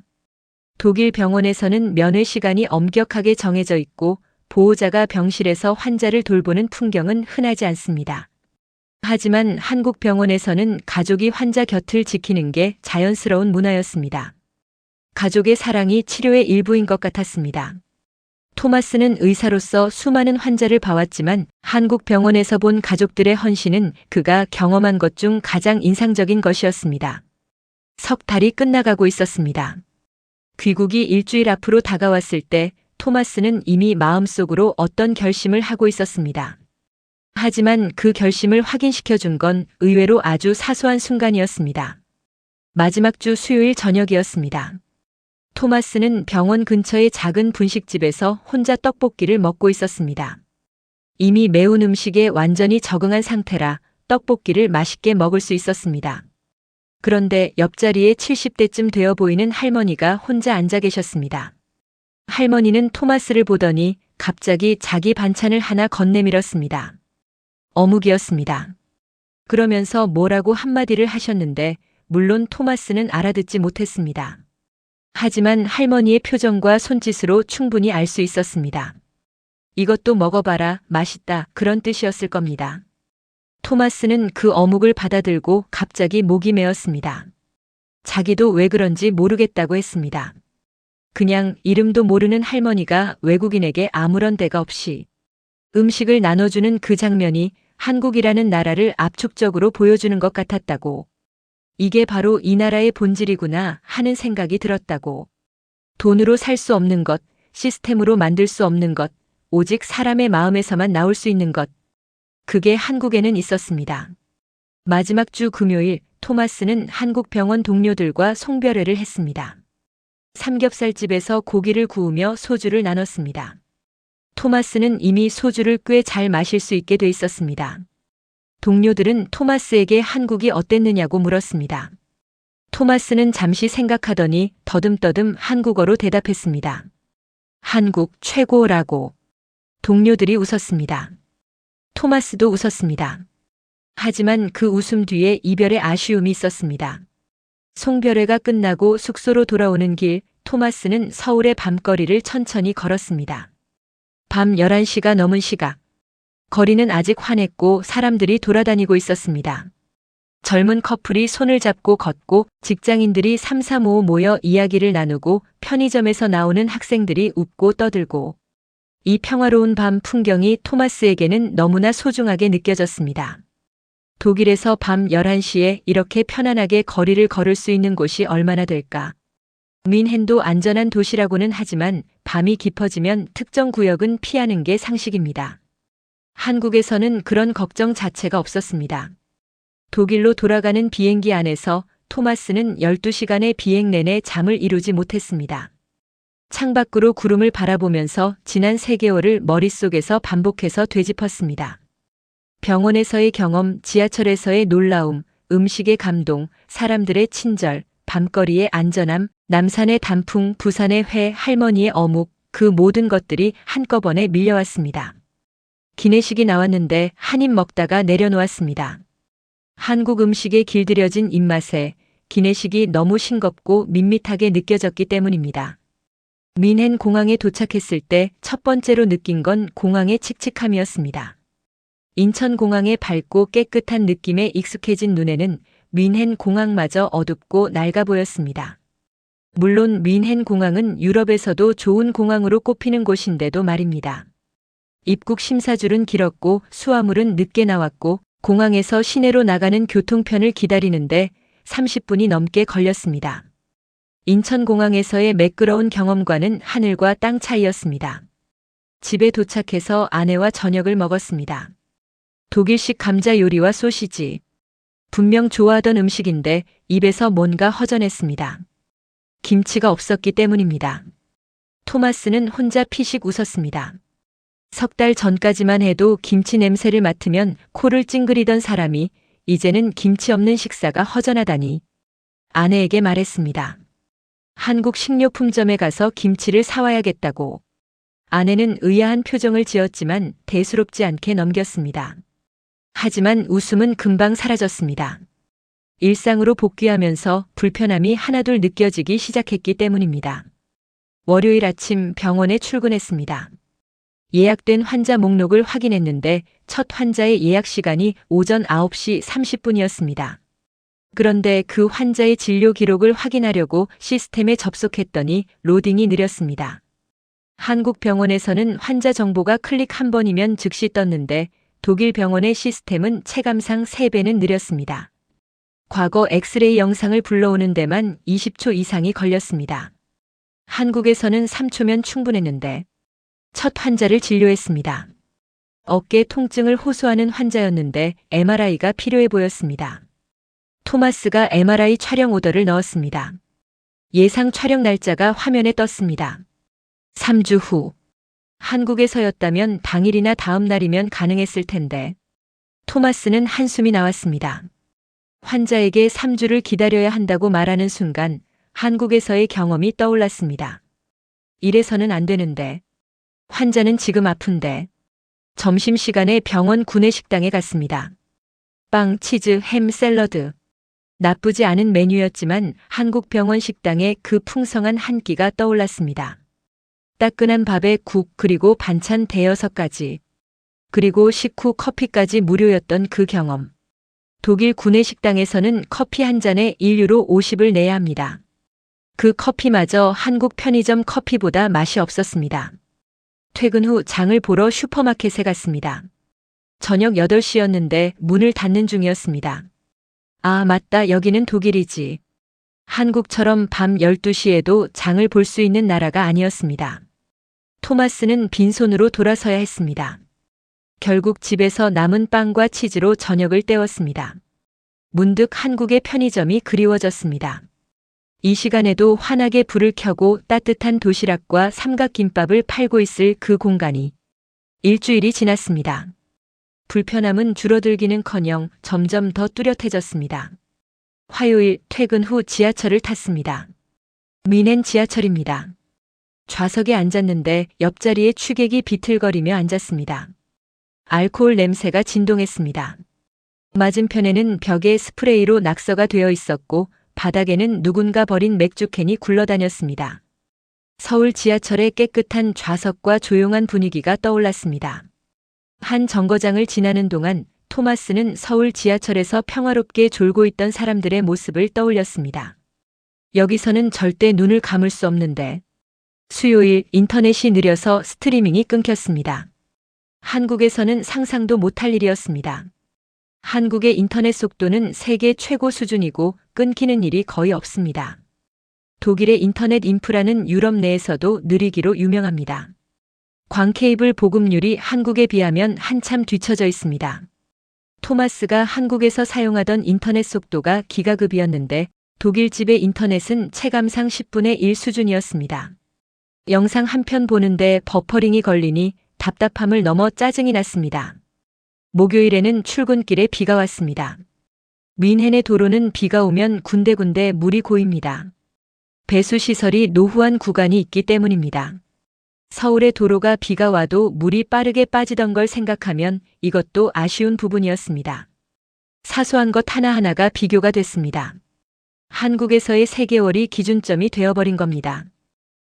S1: 독일 병원에서는 면회 시간이 엄격하게 정해져 있고 보호자가 병실에서 환자를 돌보는 풍경은 흔하지 않습니다. 하지만 한국 병원에서는 가족이 환자 곁을 지키는 게 자연스러운 문화였습니다. 가족의 사랑이 치료의 일부인 것 같았습니다. 토마스는 의사로서 수많은 환자를 봐왔지만 한국 병원에서 본 가족들의 헌신은 그가 경험한 것 중 가장 인상적인 것이었습니다. 석 달이 끝나가고 있었습니다. 귀국이 일주일 앞으로 다가왔을 때 토마스는 이미 마음속으로 어떤 결심을 하고 있었습니다. 하지만 그 결심을 확인시켜준 건 의외로 아주 사소한 순간이었습니다. 마지막 주 수요일 저녁이었습니다. 토마스는 병원 근처의 작은 분식집에서 혼자 떡볶이를 먹고 있었습니다. 이미 매운 음식에 완전히 적응한 상태라 떡볶이를 맛있게 먹을 수 있었습니다. 그런데 옆자리에 70대쯤 되어 보이는 할머니가 혼자 앉아 계셨습니다. 할머니는 토마스를 보더니 갑자기 자기 반찬을 하나 건네밀었습니다. 어묵이었습니다. 그러면서 뭐라고 한마디를 하셨는데 물론 토마스는 알아듣지 못했습니다. 하지만 할머니의 표정과 손짓으로 충분히 알 수 있었습니다. 이것도 먹어봐라, 맛있다, 그런 뜻이었을 겁니다. 토마스는 그 어묵을 받아들고 갑자기 목이 메었습니다. 자기도 왜 그런지 모르겠다고 했습니다. 그냥 이름도 모르는 할머니가 외국인에게 아무런 대가 없이 음식을 나눠주는 그 장면이 한국이라는 나라를 압축적으로 보여주는 것 같았다고. 이게 바로 이 나라의 본질이구나 하는 생각이 들었다고. 돈으로 살 수 없는 것, 시스템으로 만들 수 없는 것, 오직 사람의 마음에서만 나올 수 있는 것. 그게 한국에는 있었습니다. 마지막 주 금요일 토마스는 한국 병원 동료들과 송별회를 했습니다. 삼겹살집에서 고기를 구우며 소주를 나눴습니다. 토마스는 이미 소주를 꽤 잘 마실 수 있게 돼 있었습니다. 동료들은 토마스에게 한국이 어땠느냐고 물었습니다. 토마스는 잠시 생각하더니 더듬더듬 한국어로 대답했습니다. 한국 최고라고. 동료들이 웃었습니다. 토마스도 웃었습니다. 하지만 그 웃음 뒤에 이별의 아쉬움이 있었습니다. 송별회가 끝나고 숙소로 돌아오는 길, 토마스는 서울의 밤거리를 천천히 걸었습니다. 밤 11시가 넘은 시각. 거리는 아직 환했고 사람들이 돌아다니고 있었습니다. 젊은 커플이 손을 잡고 걷고 직장인들이 삼삼오오 모여 이야기를 나누고 편의점에서 나오는 학생들이 웃고 떠들고 이 평화로운 밤 풍경이 토마스에게는 너무나 소중하게 느껴졌습니다. 독일에서 밤 11시에 이렇게 편안하게 거리를 걸을 수 있는 곳이 얼마나 될까? 뮌헨도 안전한 도시라고는 하지만 밤이 깊어지면 특정 구역은 피하는 게 상식입니다. 한국에서는 그런 걱정 자체가 없었습니다. 독일로 돌아가는 비행기 안에서 토마스는 12시간의 비행 내내 잠을 이루지 못했습니다. 창밖으로 구름을 바라보면서 지난 3개월을 머릿속에서 반복해서 되짚었습니다. 병원에서의 경험, 지하철에서의 놀라움, 음식의 감동, 사람들의 친절, 밤거리의 안전함, 남산의 단풍, 부산의 회, 할머니의 어묵, 그 모든 것들이 한꺼번에 밀려왔습니다. 기내식이 나왔는데 한 입 먹다가 내려놓았습니다. 한국 음식에 길들여진 입맛에 기내식이 너무 싱겁고 밋밋하게 느껴졌기 때문입니다. 뮌헨 공항에 도착했을 때 첫 번째로 느낀 건 공항의 칙칙함이었습니다. 인천공항의 밝고 깨끗한 느낌에 익숙해진 눈에는 뮌헨 공항마저 어둡고 낡아 보였습니다. 물론 뮌헨 공항은 유럽에서도 좋은 공항으로 꼽히는 곳인데도 말입니다. 입국 심사줄은 길었고 수화물은 늦게 나왔고 공항에서 시내로 나가는 교통편을 기다리는데 30분이 넘게 걸렸습니다. 인천공항에서의 매끄러운 경험과는 하늘과 땅 차이였습니다. 집에 도착해서 아내와 저녁을 먹었습니다. 독일식 감자 요리와 소시지. 분명 좋아하던 음식인데 입에서 뭔가 허전했습니다. 김치가 없었기 때문입니다. 토마스는 혼자 피식 웃었습니다. 석 달 전까지만 해도 김치 냄새를 맡으면 코를 찡그리던 사람이 이제는 김치 없는 식사가 허전하다니. 아내에게 말했습니다. 한국 식료품점에 가서 김치를 사와야겠다고. 아내는 의아한 표정을 지었지만 대수롭지 않게 넘겼습니다. 하지만 웃음은 금방 사라졌습니다. 일상으로 복귀하면서 불편함이 하나둘 느껴지기 시작했기 때문입니다. 월요일 아침 병원에 출근했습니다. 예약된 환자 목록을 확인했는데 첫 환자의 예약 시간이 오전 9시 30분이었습니다. 그런데 그 환자의 진료 기록을 확인하려고 시스템에 접속했더니 로딩이 느렸습니다. 한국 병원에서는 환자 정보가 클릭 한 번이면 즉시 떴는데 독일 병원의 시스템은 체감상 3배는 느렸습니다. 과거 엑스레이 영상을 불러오는 데만 20초 이상이 걸렸습니다. 한국에서는 3초면 충분했는데 첫 환자를 진료했습니다. 어깨 통증을 호소하는 환자였는데 MRI가 필요해 보였습니다. 토마스가 MRI 촬영 오더를 넣었습니다. 예상 촬영 날짜가 화면에 떴습니다. 3주 후. 한국에서였다면 당일이나 다음 날이면 가능했을 텐데. 토마스는 한숨이 나왔습니다. 환자에게 3주를 기다려야 한다고 말하는 순간 한국에서의 경험이 떠올랐습니다. 이래서는 안 되는데. 환자는 지금 아픈데. 점심시간에 병원 구내식당에 갔습니다. 빵, 치즈, 햄, 샐러드. 나쁘지 않은 메뉴였지만 한국 병원 식당에 그 풍성한 한 끼가 떠올랐습니다. 따끈한 밥에 국 그리고 반찬 대여섯 가지. 그리고 식후 커피까지 무료였던 그 경험. 독일 구내식당에서는 커피 한 잔에 1유로 50을 내야 합니다. 그 커피마저 한국 편의점 커피보다 맛이 없었습니다. 퇴근 후 장을 보러 슈퍼마켓에 갔습니다. 저녁 8시였는데 문을 닫는 중이었습니다. 아, 맞다. 여기는 독일이지. 한국처럼 밤 12시에도 장을 볼 수 있는 나라가 아니었습니다. 토마스는 빈손으로 돌아서야 했습니다. 결국 집에서 남은 빵과 치즈로 저녁을 때웠습니다. 문득 한국의 편의점이 그리워졌습니다. 이 시간에도 환하게 불을 켜고 따뜻한 도시락과 삼각김밥을 팔고 있을 그 공간이. 일주일이 지났습니다. 불편함은 줄어들기는커녕 점점 더 뚜렷해졌습니다. 화요일 퇴근 후 지하철을 탔습니다. 뮌헨 지하철입니다. 좌석에 앉았는데 옆자리에 취객이 비틀거리며 앉았습니다. 알코올 냄새가 진동했습니다. 맞은편에는 벽에 스프레이로 낙서가 되어 있었고 바닥에는 누군가 버린 맥주캔이 굴러다녔습니다. 서울 지하철의 깨끗한 좌석과 조용한 분위기가 떠올랐습니다. 한 정거장을 지나는 동안 토마스는 서울 지하철에서 평화롭게 졸고 있던 사람들의 모습을 떠올렸습니다. 여기서는 절대 눈을 감을 수 없는데 수요일 인터넷이 느려서 스트리밍이 끊겼습니다. 한국에서는 상상도 못할 일이었습니다. 한국의 인터넷 속도는 세계 최고 수준이고 끊기는 일이 거의 없습니다. 독일의 인터넷 인프라는 유럽 내에서도 느리기로 유명합니다. 광케이블 보급률이 한국에 비하면 한참 뒤처져 있습니다. 토마스가 한국에서 사용하던 인터넷 속도가 기가급이었는데 독일 집의 인터넷은 체감상 10분의 1 수준이었습니다. 영상 한 편 보는데 버퍼링이 걸리니 답답함을 넘어 짜증이 났습니다. 목요일에는 출근길에 비가 왔습니다. 뮌헨의 도로는 비가 오면 군데군데 물이 고입니다. 배수시설이 노후한 구간이 있기 때문입니다. 서울의 도로가 비가 와도 물이 빠르게 빠지던 걸 생각하면 이것도 아쉬운 부분이었습니다. 사소한 것 하나하나가 비교가 됐습니다. 한국에서의 3개월이 기준점이 되어버린 겁니다.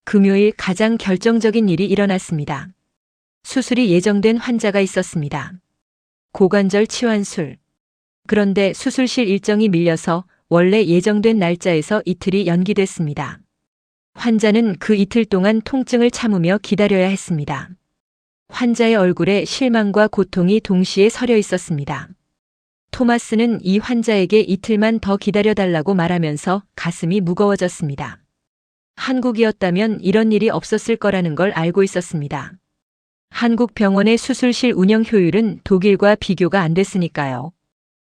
S1: 금요일 가장 결정적인 일이 일어났습니다. 수술이 예정된 환자가 있었습니다. 고관절 치환술. 그런데 수술실 일정이 밀려서 원래 예정된 날짜에서 이틀이 연기됐습니다. 환자는 그 이틀 동안 통증을 참으며 기다려야 했습니다. 환자의 얼굴에 실망과 고통이 동시에 서려 있었습니다. 토마스는 이 환자에게 이틀만 더 기다려달라고 말하면서 가슴이 무거워졌습니다. 한국이었다면 이런 일이 없었을 거라는 걸 알고 있었습니다. 한국 병원의 수술실 운영 효율은 독일과 비교가 안 됐으니까요.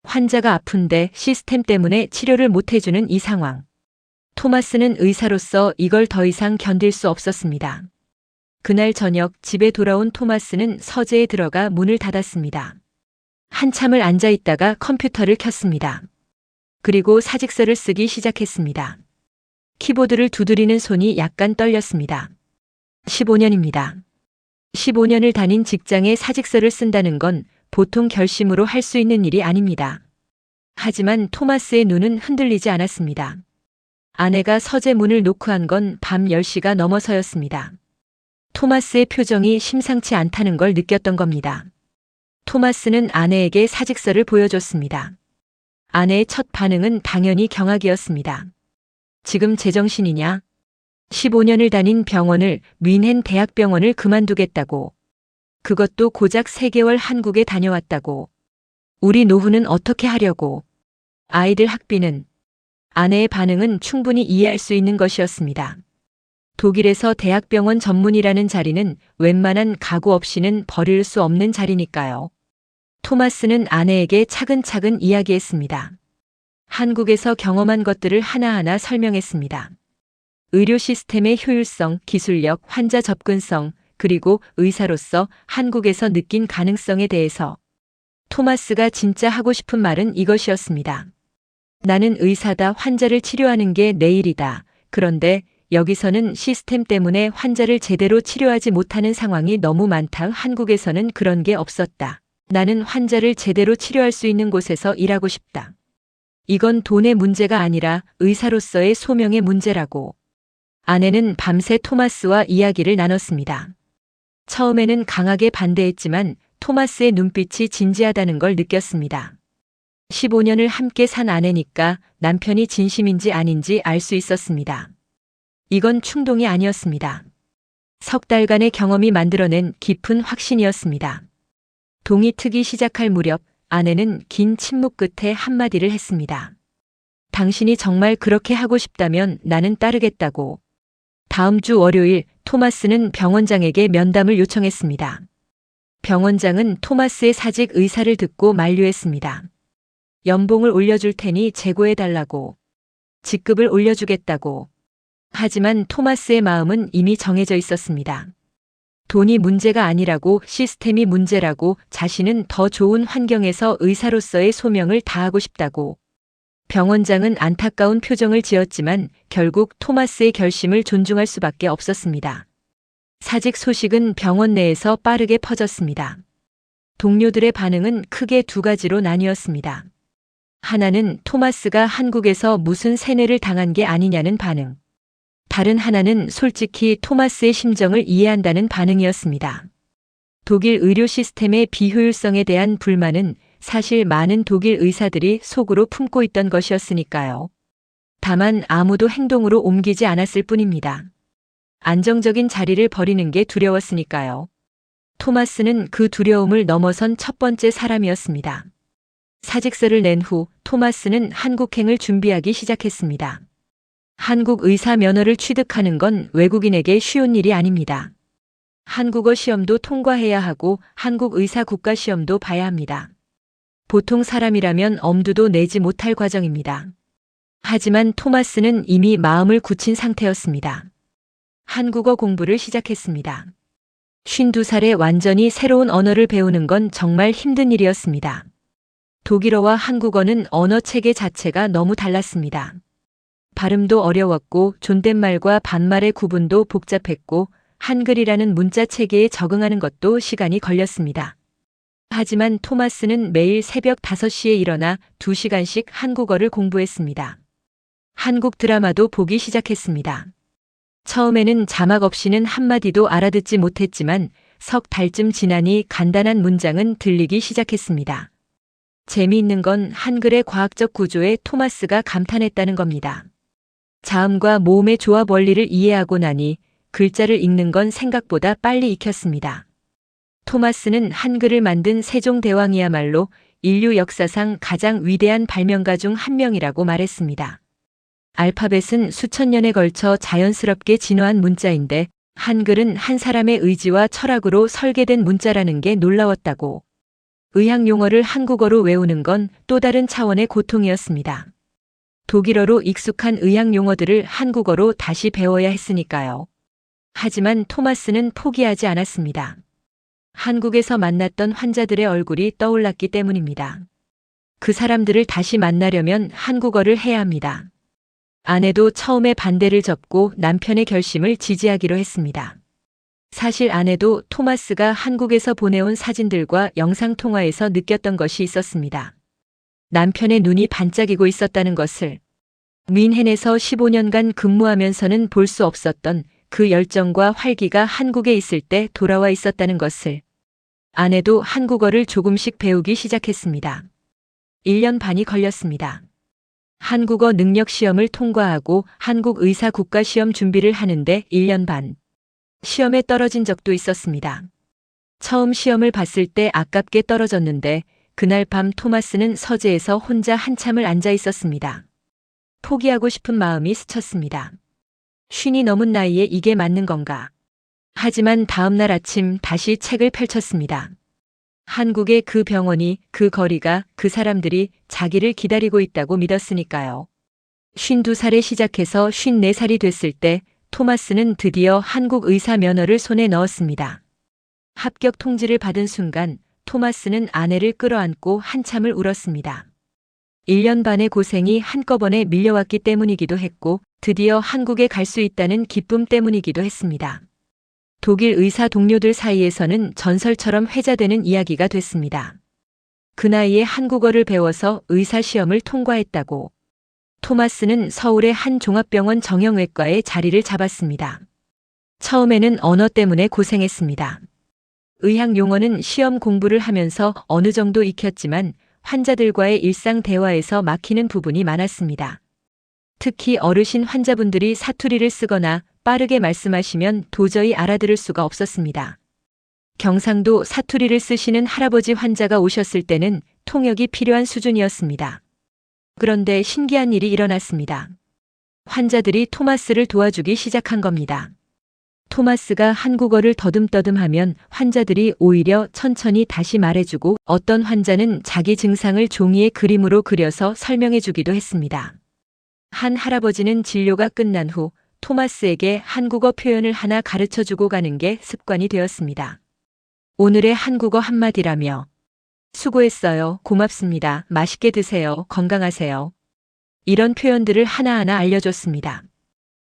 S1: 환자가 아픈데 시스템 때문에 치료를 못 해주는 이 상황. 토마스는 의사로서 이걸 더 이상 견딜 수 없었습니다. 그날 저녁 집에 돌아온 토마스는 서재에 들어가 문을 닫았습니다. 한참을 앉아 있다가 컴퓨터를 켰습니다. 그리고 사직서를 쓰기 시작했습니다. 키보드를 두드리는 손이 약간 떨렸습니다. 15년입니다. 15년을 다닌 직장에 사직서를 쓴다는 건 보통 결심으로 할 수 있는 일이 아닙니다. 하지만 토마스의 눈은 흔들리지 않았습니다. 아내가 서재 문을 노크한 건 밤 10시가 넘어서였습니다. 토마스의 표정이 심상치 않다는 걸 느꼈던 겁니다. 토마스는 아내에게 사직서를 보여줬습니다. 아내의 첫 반응은 당연히 경악이었습니다. 지금 제정신이냐? 15년을 다닌 병원을 뮌헨 대학병원을 그만두겠다고. 그것도 고작 3개월 한국에 다녀왔다고. 우리 노후는 어떻게 하려고. 아이들 학비는. 아내의 반응은 충분히 이해할 수 있는 것이었습니다. 독일에서 대학병원 전문이라는 자리는 웬만한 각오 없이는 버릴 수 없는 자리니까요. 토마스는 아내에게 차근차근 이야기했습니다. 한국에서 경험한 것들을 하나하나 설명했습니다. 의료 시스템의 효율성, 기술력, 환자 접근성, 그리고 의사로서 한국에서 느낀 가능성에 대해서. 토마스가 진짜 하고 싶은 말은 이것이었습니다. 나는 의사다. 환자를 치료하는 게 내 일이다. 그런데 여기서는 시스템 때문에 환자를 제대로 치료하지 못하는 상황이 너무 많다. 한국에서는 그런 게 없었다. 나는 환자를 제대로 치료할 수 있는 곳에서 일하고 싶다. 이건 돈의 문제가 아니라 의사로서의 소명의 문제라고. 아내는 밤새 토마스와 이야기를 나눴습니다. 처음에는 강하게 반대했지만 토마스의 눈빛이 진지하다는 걸 느꼈습니다. 15년을 함께 산 아내니까 남편이 진심인지 아닌지 알 수 있었습니다. 이건 충동이 아니었습니다. 석 달간의 경험이 만들어낸 깊은 확신이었습니다. 동이 트기 시작할 무렵 아내는 긴 침묵 끝에 한마디를 했습니다. 당신이 정말 그렇게 하고 싶다면 나는 따르겠다고. 다음 주 월요일 토마스는 병원장에게 면담을 요청했습니다. 병원장은 토마스의 사직 의사를 듣고 만류했습니다. 연봉을 올려줄 테니 재고해달라고. 직급을 올려주겠다고. 하지만 토마스의 마음은 이미 정해져 있었습니다. 돈이 문제가 아니라고, 시스템이 문제라고, 자신은 더 좋은 환경에서 의사로서의 소명을 다하고 싶다고. 병원장은 안타까운 표정을 지었지만 결국 토마스의 결심을 존중할 수밖에 없었습니다. 사직 소식은 병원 내에서 빠르게 퍼졌습니다. 동료들의 반응은 크게 2가지로 나뉘었습니다. 하나는 토마스가 한국에서 무슨 세뇌를 당한 게 아니냐는 반응. 다른 하나는 솔직히 토마스의 심정을 이해한다는 반응이었습니다. 독일 의료 시스템의 비효율성에 대한 불만은 사실 많은 독일 의사들이 속으로 품고 있던 것이었으니까요. 다만 아무도 행동으로 옮기지 않았을 뿐입니다. 안정적인 자리를 버리는 게 두려웠으니까요. 토마스는 그 두려움을 넘어선 첫 번째 사람이었습니다. 사직서를 낸 후 토마스는 한국행을 준비하기 시작했습니다. 한국 의사 면허를 취득하는 건 외국인에게 쉬운 일이 아닙니다. 한국어 시험도 통과해야 하고 한국 의사 국가 시험도 봐야 합니다. 보통 사람이라면 엄두도 내지 못할 과정입니다. 하지만 토마스는 이미 마음을 굳힌 상태였습니다. 한국어 공부를 시작했습니다. 52살에 완전히 새로운 언어를 배우는 건 정말 힘든 일이었습니다. 독일어와 한국어는 언어 체계 자체가 너무 달랐습니다. 발음도 어려웠고 존댓말과 반말의 구분도 복잡했고 한글이라는 문자 체계에 적응하는 것도 시간이 걸렸습니다. 하지만 토마스는 매일 새벽 5시에 일어나 2시간씩 한국어를 공부했습니다. 한국 드라마도 보기 시작했습니다. 처음에는 자막 없이는 한마디도 알아듣지 못했지만 석 달쯤 지나니 간단한 문장은 들리기 시작했습니다. 재미있는 건 한글의 과학적 구조에 토마스가 감탄했다는 겁니다. 자음과 모음의 조합 원리를 이해하고 나니 글자를 읽는 건 생각보다 빨리 익혔습니다. 토마스는 한글을 만든 세종대왕이야말로 인류 역사상 가장 위대한 발명가 중 한 명이라고 말했습니다. 알파벳은 수천 년에 걸쳐 자연스럽게 진화한 문자인데 한글은 한 사람의 의지와 철학으로 설계된 문자라는 게 놀라웠다고. 의학 용어를 한국어로 외우는 건 또 다른 차원의 고통이었습니다. 독일어로 익숙한 의학 용어들을 한국어로 다시 배워야 했으니까요. 하지만 토마스는 포기하지 않았습니다. 한국에서 만났던 환자들의 얼굴이 떠올랐기 때문입니다. 그 사람들을 다시 만나려면 한국어를 해야 합니다. 아내도 처음에 반대를 접고 남편의 결심을 지지하기로 했습니다. 사실 아내도 토마스가 한국에서 보내온 사진들과 영상통화에서 느꼈던 것이 있었습니다. 남편의 눈이 반짝이고 있었다는 것을, 뮌헨에서 15년간 근무하면서는 볼 수 없었던 그 열정과 활기가 한국에 있을 때 돌아와 있었다는 것을. 아내도 한국어를 조금씩 배우기 시작했습니다. 1년 반이 걸렸습니다. 한국어 능력 시험을 통과하고 한국 의사 국가 시험 준비를 하는데 1년 반. 시험에 떨어진 적도 있었습니다. 처음 시험을 봤을 때 아깝게 떨어졌는데 그날 밤 토마스는 서재에서 혼자 한참을 앉아 있었습니다. 포기하고 싶은 마음이 스쳤습니다. 50이 넘은 나이에 이게 맞는 건가? 하지만 다음 날 아침 다시 책을 펼쳤습니다. 한국의 그 병원이, 그 거리가, 그 사람들이 자기를 기다리고 있다고 믿었으니까요. 52살에 시작해서 54살이 됐을 때 토마스는 드디어 한국 의사 면허를 손에 넣었습니다. 합격 통지를 받은 순간 토마스는 아내를 끌어안고 한참을 울었습니다. 1년 반의 고생이 한꺼번에 밀려왔기 때문이기도 했고 드디어 한국에 갈 수 있다는 기쁨 때문이기도 했습니다. 독일 의사 동료들 사이에서는 전설처럼 회자되는 이야기가 됐습니다. 그 나이에 한국어를 배워서 의사 시험을 통과했다고. 토마스는 서울의 한 종합병원 정형외과에 자리를 잡았습니다. 처음에는 언어 때문에 고생했습니다. 의학 용어는 시험 공부를 하면서 어느 정도 익혔지만 환자들과의 일상 대화에서 막히는 부분이 많았습니다. 특히 어르신 환자분들이 사투리를 쓰거나 빠르게 말씀하시면 도저히 알아들을 수가 없었습니다. 경상도 사투리를 쓰시는 할아버지 환자가 오셨을 때는 통역이 필요한 수준이었습니다. 그런데 신기한 일이 일어났습니다. 환자들이 토마스를 도와주기 시작한 겁니다. 토마스가 한국어를 더듬더듬하면 환자들이 오히려 천천히 다시 말해주고 어떤 환자는 자기 증상을 종이에 그림으로 그려서 설명해주기도 했습니다. 한 할아버지는 진료가 끝난 후 토마스에게 한국어 표현을 하나 가르쳐주고 가는 게 습관이 되었습니다. 오늘의 한국어 한마디라며 수고했어요. 고맙습니다. 맛있게 드세요. 건강하세요. 이런 표현들을 하나하나 알려줬습니다.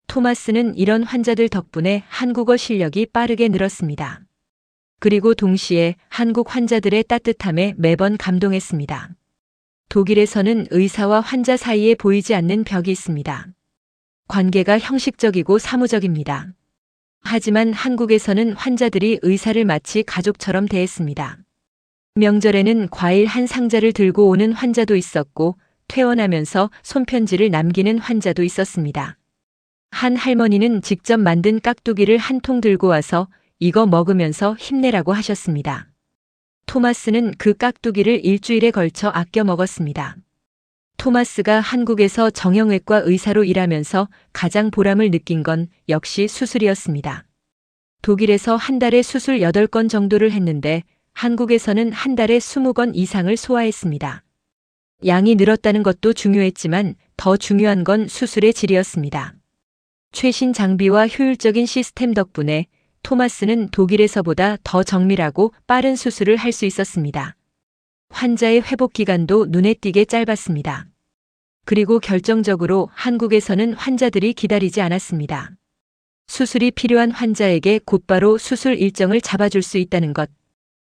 S1: 토마스는 이런 환자들 덕분에 한국어 실력이 빠르게 늘었습니다. 그리고 동시에 한국 환자들의 따뜻함에 매번 감동했습니다. 독일에서는 의사와 환자 사이에 보이지 않는 벽이 있습니다. 관계가 형식적이고 사무적입니다. 하지만 한국에서는 환자들이 의사를 마치 가족처럼 대했습니다. 명절에는 과일 한 상자를 들고 오는 환자도 있었고 퇴원하면서 손편지를 남기는 환자도 있었습니다. 한 할머니는 직접 만든 깍두기를 한 통 들고 와서 이거 먹으면서 힘내라고 하셨습니다. 토마스는 그 깍두기를 일주일에 걸쳐 아껴 먹었습니다. 토마스가 한국에서 정형외과 의사로 일하면서 가장 보람을 느낀 건 역시 수술이었습니다. 독일에서 한 달에 수술 8건 정도를 했는데 한국에서는 한 달에 20건 이상을 소화했습니다. 양이 늘었다는 것도 중요했지만 더 중요한 건 수술의 질이었습니다. 최신 장비와 효율적인 시스템 덕분에 토마스는 독일에서보다 더 정밀하고 빠른 수술을 할 수 있었습니다. 환자의 회복 기간도 눈에 띄게 짧았습니다. 그리고 결정적으로 한국에서는 환자들이 기다리지 않았습니다. 수술이 필요한 환자에게 곧바로 수술 일정을 잡아줄 수 있다는 것.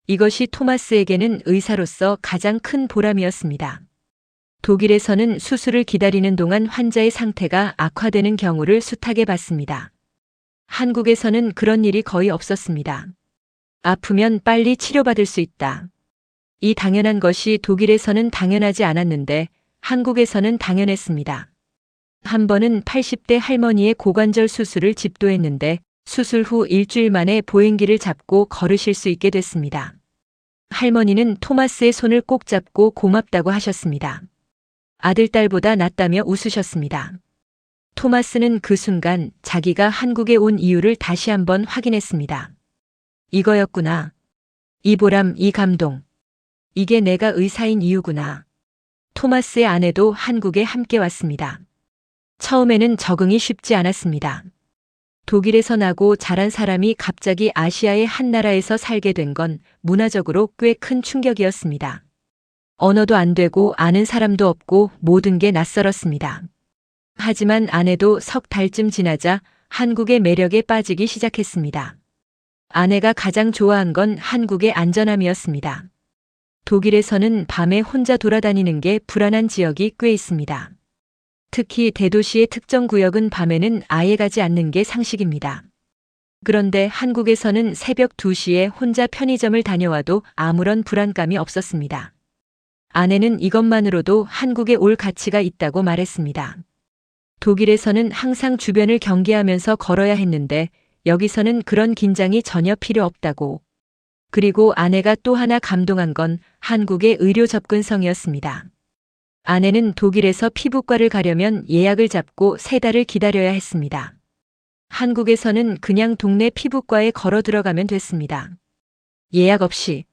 S1: 이것이 토마스에게는 의사로서 가장 큰 보람이었습니다. 독일에서는 수술을 기다리는 동안 환자의 상태가 악화되는 경우를 숱하게 봤습니다. 한국에서는 그런 일이 거의 없었습니다. 아프면 빨리 치료받을 수 있다. 이 당연한 것이 독일에서는 당연하지 않았는데 한국에서는 당연했습니다. 한 번은 80대 할머니의 고관절 수술을 집도했는데 수술 후 일주일 만에 보행기를 잡고 걸으실 수 있게 됐습니다. 할머니는 토마스의 손을 꼭 잡고 고맙다고 하셨습니다. 아들, 딸보다 낫다며 웃으셨습니다. 토마스는 그 순간 자기가 한국에 온 이유를 다시 한번 확인했습니다. 이거였구나. 이 보람, 이 감동. 이게 내가 의사인 이유구나. 토마스의 아내도 한국에 함께 왔습니다. 처음에는 적응이 쉽지 않았습니다. 독일에서 나고 자란 사람이 갑자기 아시아의 한 나라에서 살게 된 건 문화적으로 꽤 큰 충격이었습니다. 언어도 안 되고 아는 사람도 없고 모든 게 낯설었습니다. 하지만 아내도 석 달쯤 지나자 한국의 매력에 빠지기 시작했습니다. 아내가 가장 좋아한 건 한국의 안전함이었습니다. 독일에서는 밤에 혼자 돌아다니는 게 불안한 지역이 꽤 있습니다. 특히 대도시의 특정 구역은 밤에는 아예 가지 않는 게 상식입니다. 그런데 한국에서는 새벽 2시에 혼자 편의점을 다녀와도 아무런 불안감이 없었습니다. 아내는 이것만으로도 한국에 올 가치가 있다고 말했습니다. 독일에서는 항상 주변을 경계하면서 걸어야 했는데 여기서는 그런 긴장이 전혀 필요 없다고. 그리고 아내가 또 하나 감동한 건 한국의 의료 접근성이었습니다. 아내는 독일에서 피부과를 가려면 예약을 잡고 3달을 기다려야 했습니다. 한국에서는 그냥 동네 피부과에 걸어 들어가면 됐습니다. 예약 없이.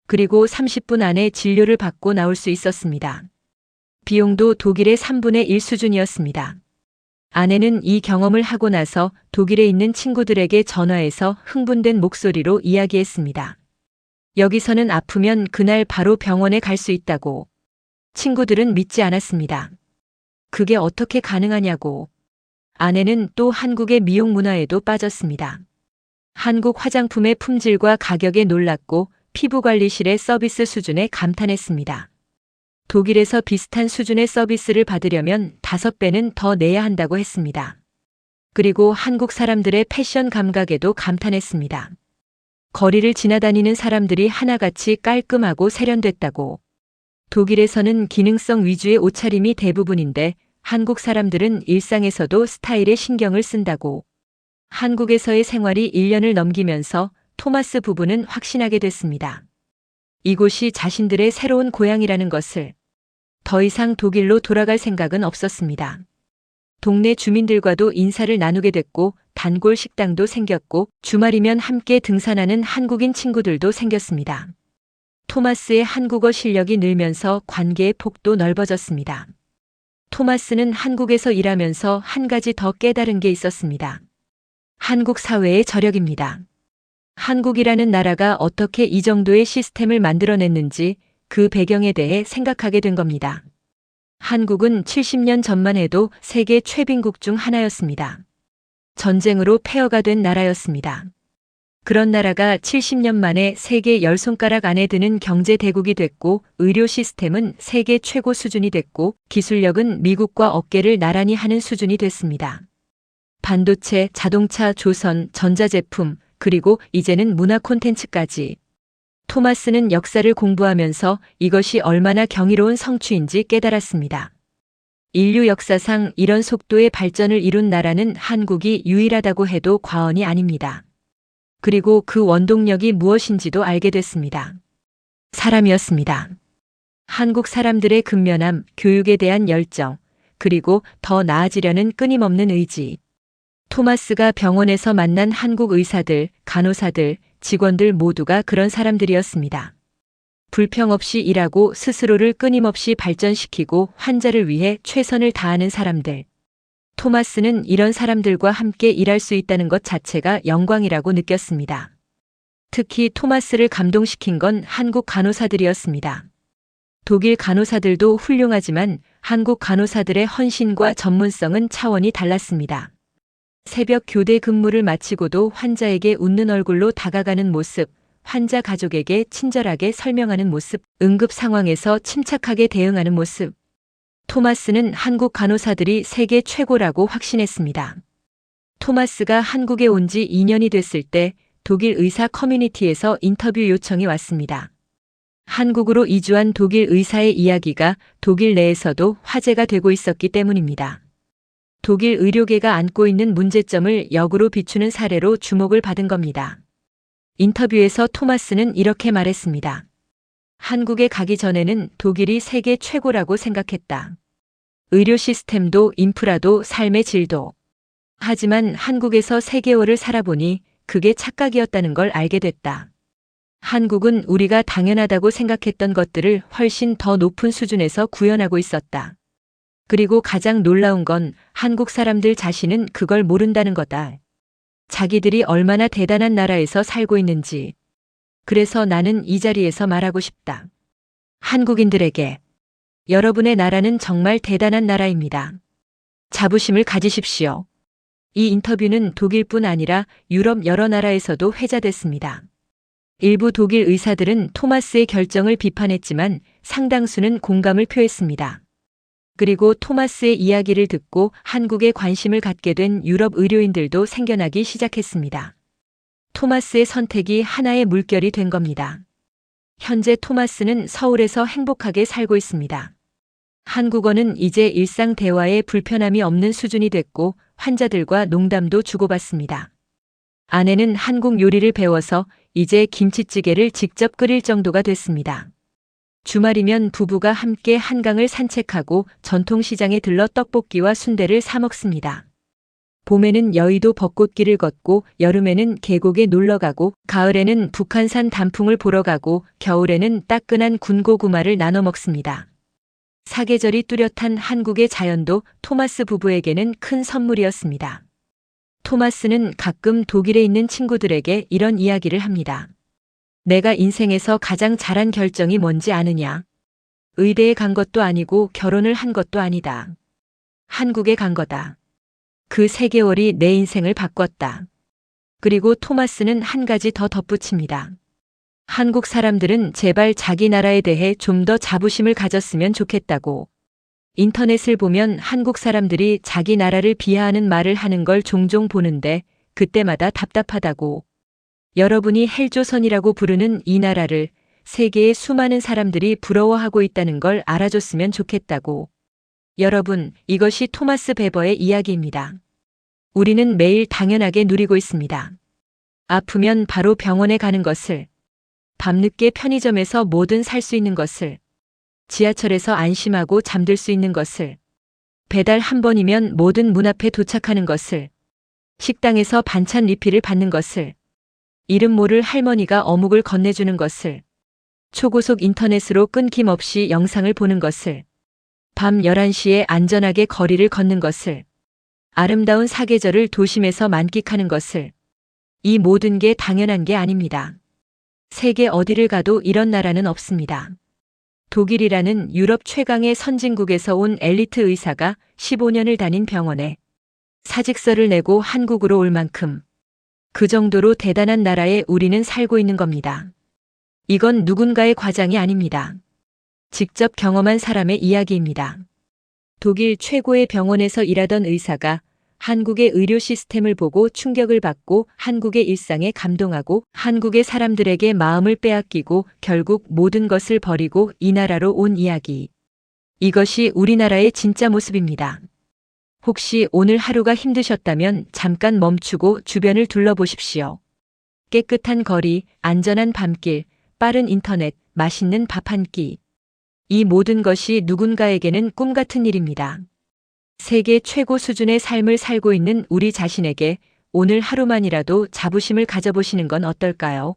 S1: 그리고 30분 안에 진료를 받고 나올 수 있었습니다. 비용도 독일의 3분의 1 수준이었습니다. 아내는 이 경험을 하고 나서 독일에 있는 친구들에게 전화해서 흥분된 목소리로 이야기했습니다. 여기서는 아프면 그날 바로 병원에 갈 수 있다고. 친구들은 믿지 않았습니다. 그게 어떻게 가능하냐고. 아내는 또 한국의 미용 문화에도 빠졌습니다. 한국 화장품의 품질과 가격에 놀랐고 피부관리실의 서비스 수준에 감탄했습니다. 독일에서 비슷한 수준의 서비스를 받으려면 5배는 더 내야 한다고 했습니다. 그리고 한국 사람들의 패션 감각에도 감탄했습니다. 거리를 지나다니는 사람들이 하나같이 깔끔하고 세련됐다고. 독일에서는 기능성 위주의 옷차림이 대부분인데 한국 사람들은 일상에서도 스타일에 신경을 쓴다고. 한국에서의 생활이 1년을 넘기면서 토마스 부부는 확신하게 됐습니다. 이곳이 자신들의 새로운 고향이라는 것을. 더 이상 독일로 돌아갈 생각은 없었습니다. 동네 주민들과도 인사를 나누게 됐고 단골 식당도 생겼고 주말이면 함께 등산하는 한국인 친구들도 생겼습니다. 토마스의 한국어 실력이 늘면서 관계의 폭도 넓어졌습니다. 토마스는 한국에서 일하면서 한 가지 더 깨달은 게 있었습니다. 한국 사회의 저력입니다. 한국이라는 나라가 어떻게 이 정도의 시스템을 만들어냈는지 그 배경에 대해 생각하게 된 겁니다. 한국은 70년 전만 해도 세계 최빈국 중 하나였습니다. 전쟁으로 폐허가 된 나라였습니다. 그런 나라가 70년 만에 세계 10손가락 안에 드는 경제 대국이 됐고 의료 시스템은 세계 최고 수준이 됐고 기술력은 미국과 어깨를 나란히 하는 수준이 됐습니다. 반도체, 자동차, 조선, 전자제품, 그리고 이제는 문화 콘텐츠까지. 토마스는 역사를 공부하면서 이것이 얼마나 경이로운 성취인지 깨달았습니다. 인류 역사상 이런 속도의 발전을 이룬 나라는 한국이 유일하다고 해도 과언이 아닙니다. 그리고 그 원동력이 무엇인지도 알게 됐습니다. 사람이었습니다. 한국 사람들의 근면함, 교육에 대한 열정, 그리고 더 나아지려는 끊임없는 의지. 토마스가 병원에서 만난 한국 의사들, 간호사들, 직원들 모두가 그런 사람들이었습니다. 불평 없이 일하고 스스로를 끊임없이 발전시키고 환자를 위해 최선을 다하는 사람들. 토마스는 이런 사람들과 함께 일할 수 있다는 것 자체가 영광이라고 느꼈습니다. 특히 토마스를 감동시킨 건 한국 간호사들이었습니다. 독일 간호사들도 훌륭하지만 한국 간호사들의 헌신과 전문성은 차원이 달랐습니다. 새벽 교대 근무를 마치고도 환자에게 웃는 얼굴로 다가가는 모습, 환자 가족에게 친절하게 설명하는 모습, 응급 상황에서 침착하게 대응하는 모습. 토마스는 한국 간호사들이 세계 최고라고 확신했습니다. 토마스가 한국에 온 지 2년이 됐을 때 독일 의사 커뮤니티에서 인터뷰 요청이 왔습니다. 한국으로 이주한 독일 의사의 이야기가 독일 내에서도 화제가 되고 있었기 때문입니다. 독일 의료계가 안고 있는 문제점을 역으로 비추는 사례로 주목을 받은 겁니다. 인터뷰에서 토마스는 이렇게 말했습니다. 한국에 가기 전에는 독일이 세계 최고라고 생각했다. 의료 시스템도 인프라도 삶의 질도. 하지만 한국에서 3개월을 살아보니 그게 착각이었다는 걸 알게 됐다. 한국은 우리가 당연하다고 생각했던 것들을 훨씬 더 높은 수준에서 구현하고 있었다. 그리고 가장 놀라운 건 한국 사람들 자신은 그걸 모른다는 거다. 자기들이 얼마나 대단한 나라에서 살고 있는지. 그래서 나는 이 자리에서 말하고 싶다. 한국인들에게 여러분의 나라는 정말 대단한 나라입니다. 자부심을 가지십시오. 이 인터뷰는 독일뿐 아니라 유럽 여러 나라에서도 회자됐습니다. 일부 독일 의사들은 토마스의 결정을 비판했지만 상당수는 공감을 표했습니다. 그리고 토마스의 이야기를 듣고 한국에 관심을 갖게 된 유럽 의료인들도 생겨나기 시작했습니다. 토마스의 선택이 하나의 물결이 된 겁니다. 현재 토마스는 서울에서 행복하게 살고 있습니다. 한국어는 이제 일상 대화에 불편함이 없는 수준이 됐고 환자들과 농담도 주고받습니다. 아내는 한국 요리를 배워서 이제 김치찌개를 직접 끓일 정도가 됐습니다. 주말이면 부부가 함께 한강을 산책하고 전통시장에 들러 떡볶이와 순대를 사 먹습니다. 봄에는 여의도 벚꽃길을 걷고 여름에는 계곡에 놀러가고 가을에는 북한산 단풍을 보러 가고 겨울에는 따끈한 군고구마를 나눠 먹습니다. 사계절이 뚜렷한 한국의 자연도 토마스 부부에게는 큰 선물이었습니다. 토마스는 가끔 독일에 있는 친구들에게 이런 이야기를 합니다. 내가 인생에서 가장 잘한 결정이 뭔지 아느냐? 의대에 간 것도 아니고 결혼을 한 것도 아니다. 한국에 간 거다. 그 3개월이 내 인생을 바꿨다. 그리고 토마스는 한 가지 더 덧붙입니다. 한국 사람들은 제발 자기 나라에 대해 좀 더 자부심을 가졌으면 좋겠다고. 인터넷을 보면 한국 사람들이 자기 나라를 비하하는 말을 하는 걸 종종 보는데 그때마다 답답하다고. 여러분이 헬조선이라고 부르는 이 나라를 세계의 수많은 사람들이 부러워하고 있다는 걸 알아줬으면 좋겠다고. 여러분, 이것이 토마스 베버의 이야기입니다. 우리는 매일 당연하게 누리고 있습니다. 아프면 바로 병원에 가는 것을, 밤늦게 편의점에서 뭐든 살 수 있는 것을, 지하철에서 안심하고 잠들 수 있는 것을, 배달 한 번이면 뭐든 문 앞에 도착하는 것을, 식당에서 반찬 리필을 받는 것을, 이름 모를 할머니가 어묵을 건네주는 것을, 초고속 인터넷으로 끊김없이 영상을 보는 것을, 밤 11시에 안전하게 거리를 걷는 것을, 아름다운 사계절을 도심에서 만끽하는 것을. 이 모든 게 당연한 게 아닙니다. 세계 어디를 가도 이런 나라는 없습니다. 독일이라는 유럽 최강의 선진국에서 온 엘리트 의사가 15년을 다닌 병원에 사직서를 내고 한국으로 올 만큼 그 정도로 대단한 나라에 우리는 살고 있는 겁니다. 이건 누군가의 과장이 아닙니다. 직접 경험한 사람의 이야기입니다. 독일 최고의 병원에서 일하던 의사가 한국의 의료 시스템을 보고 충격을 받고 한국의 일상에 감동하고 한국의 사람들에게 마음을 빼앗기고 결국 모든 것을 버리고 이 나라로 온 이야기. 이것이 우리나라의 진짜 모습입니다. 혹시 오늘 하루가 힘드셨다면 잠깐 멈추고 주변을 둘러보십시오. 깨끗한 거리, 안전한 밤길, 빠른 인터넷, 맛있는 밥 한 끼. 이 모든 것이 누군가에게는 꿈 같은 일입니다. 세계 최고 수준의 삶을 살고 있는 우리 자신에게 오늘 하루만이라도 자부심을 가져보시는 건 어떨까요?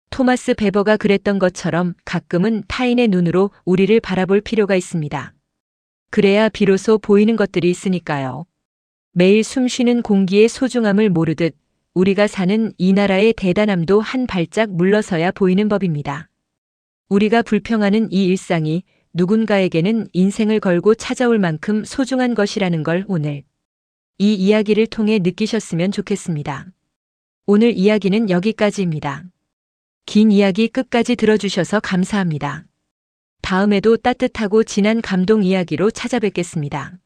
S1: 토마스 베버가 그랬던 것처럼 가끔은 타인의 눈으로 우리를 바라볼 필요가 있습니다. 그래야 비로소 보이는 것들이 있으니까요. 매일 숨쉬는 공기의 소중함을 모르듯 우리가 사는 이 나라의 대단함도 한 발짝 물러서야 보이는 법입니다. 우리가 불평하는 이 일상이 누군가에게는 인생을 걸고 찾아올 만큼 소중한 것이라는 걸 오늘 이 이야기를 통해 느끼셨으면 좋겠습니다. 오늘 이야기는 여기까지입니다. 긴 이야기 끝까지 들어주셔서 감사합니다. 다음에도 따뜻하고 진한 감동 이야기로 찾아뵙겠습니다.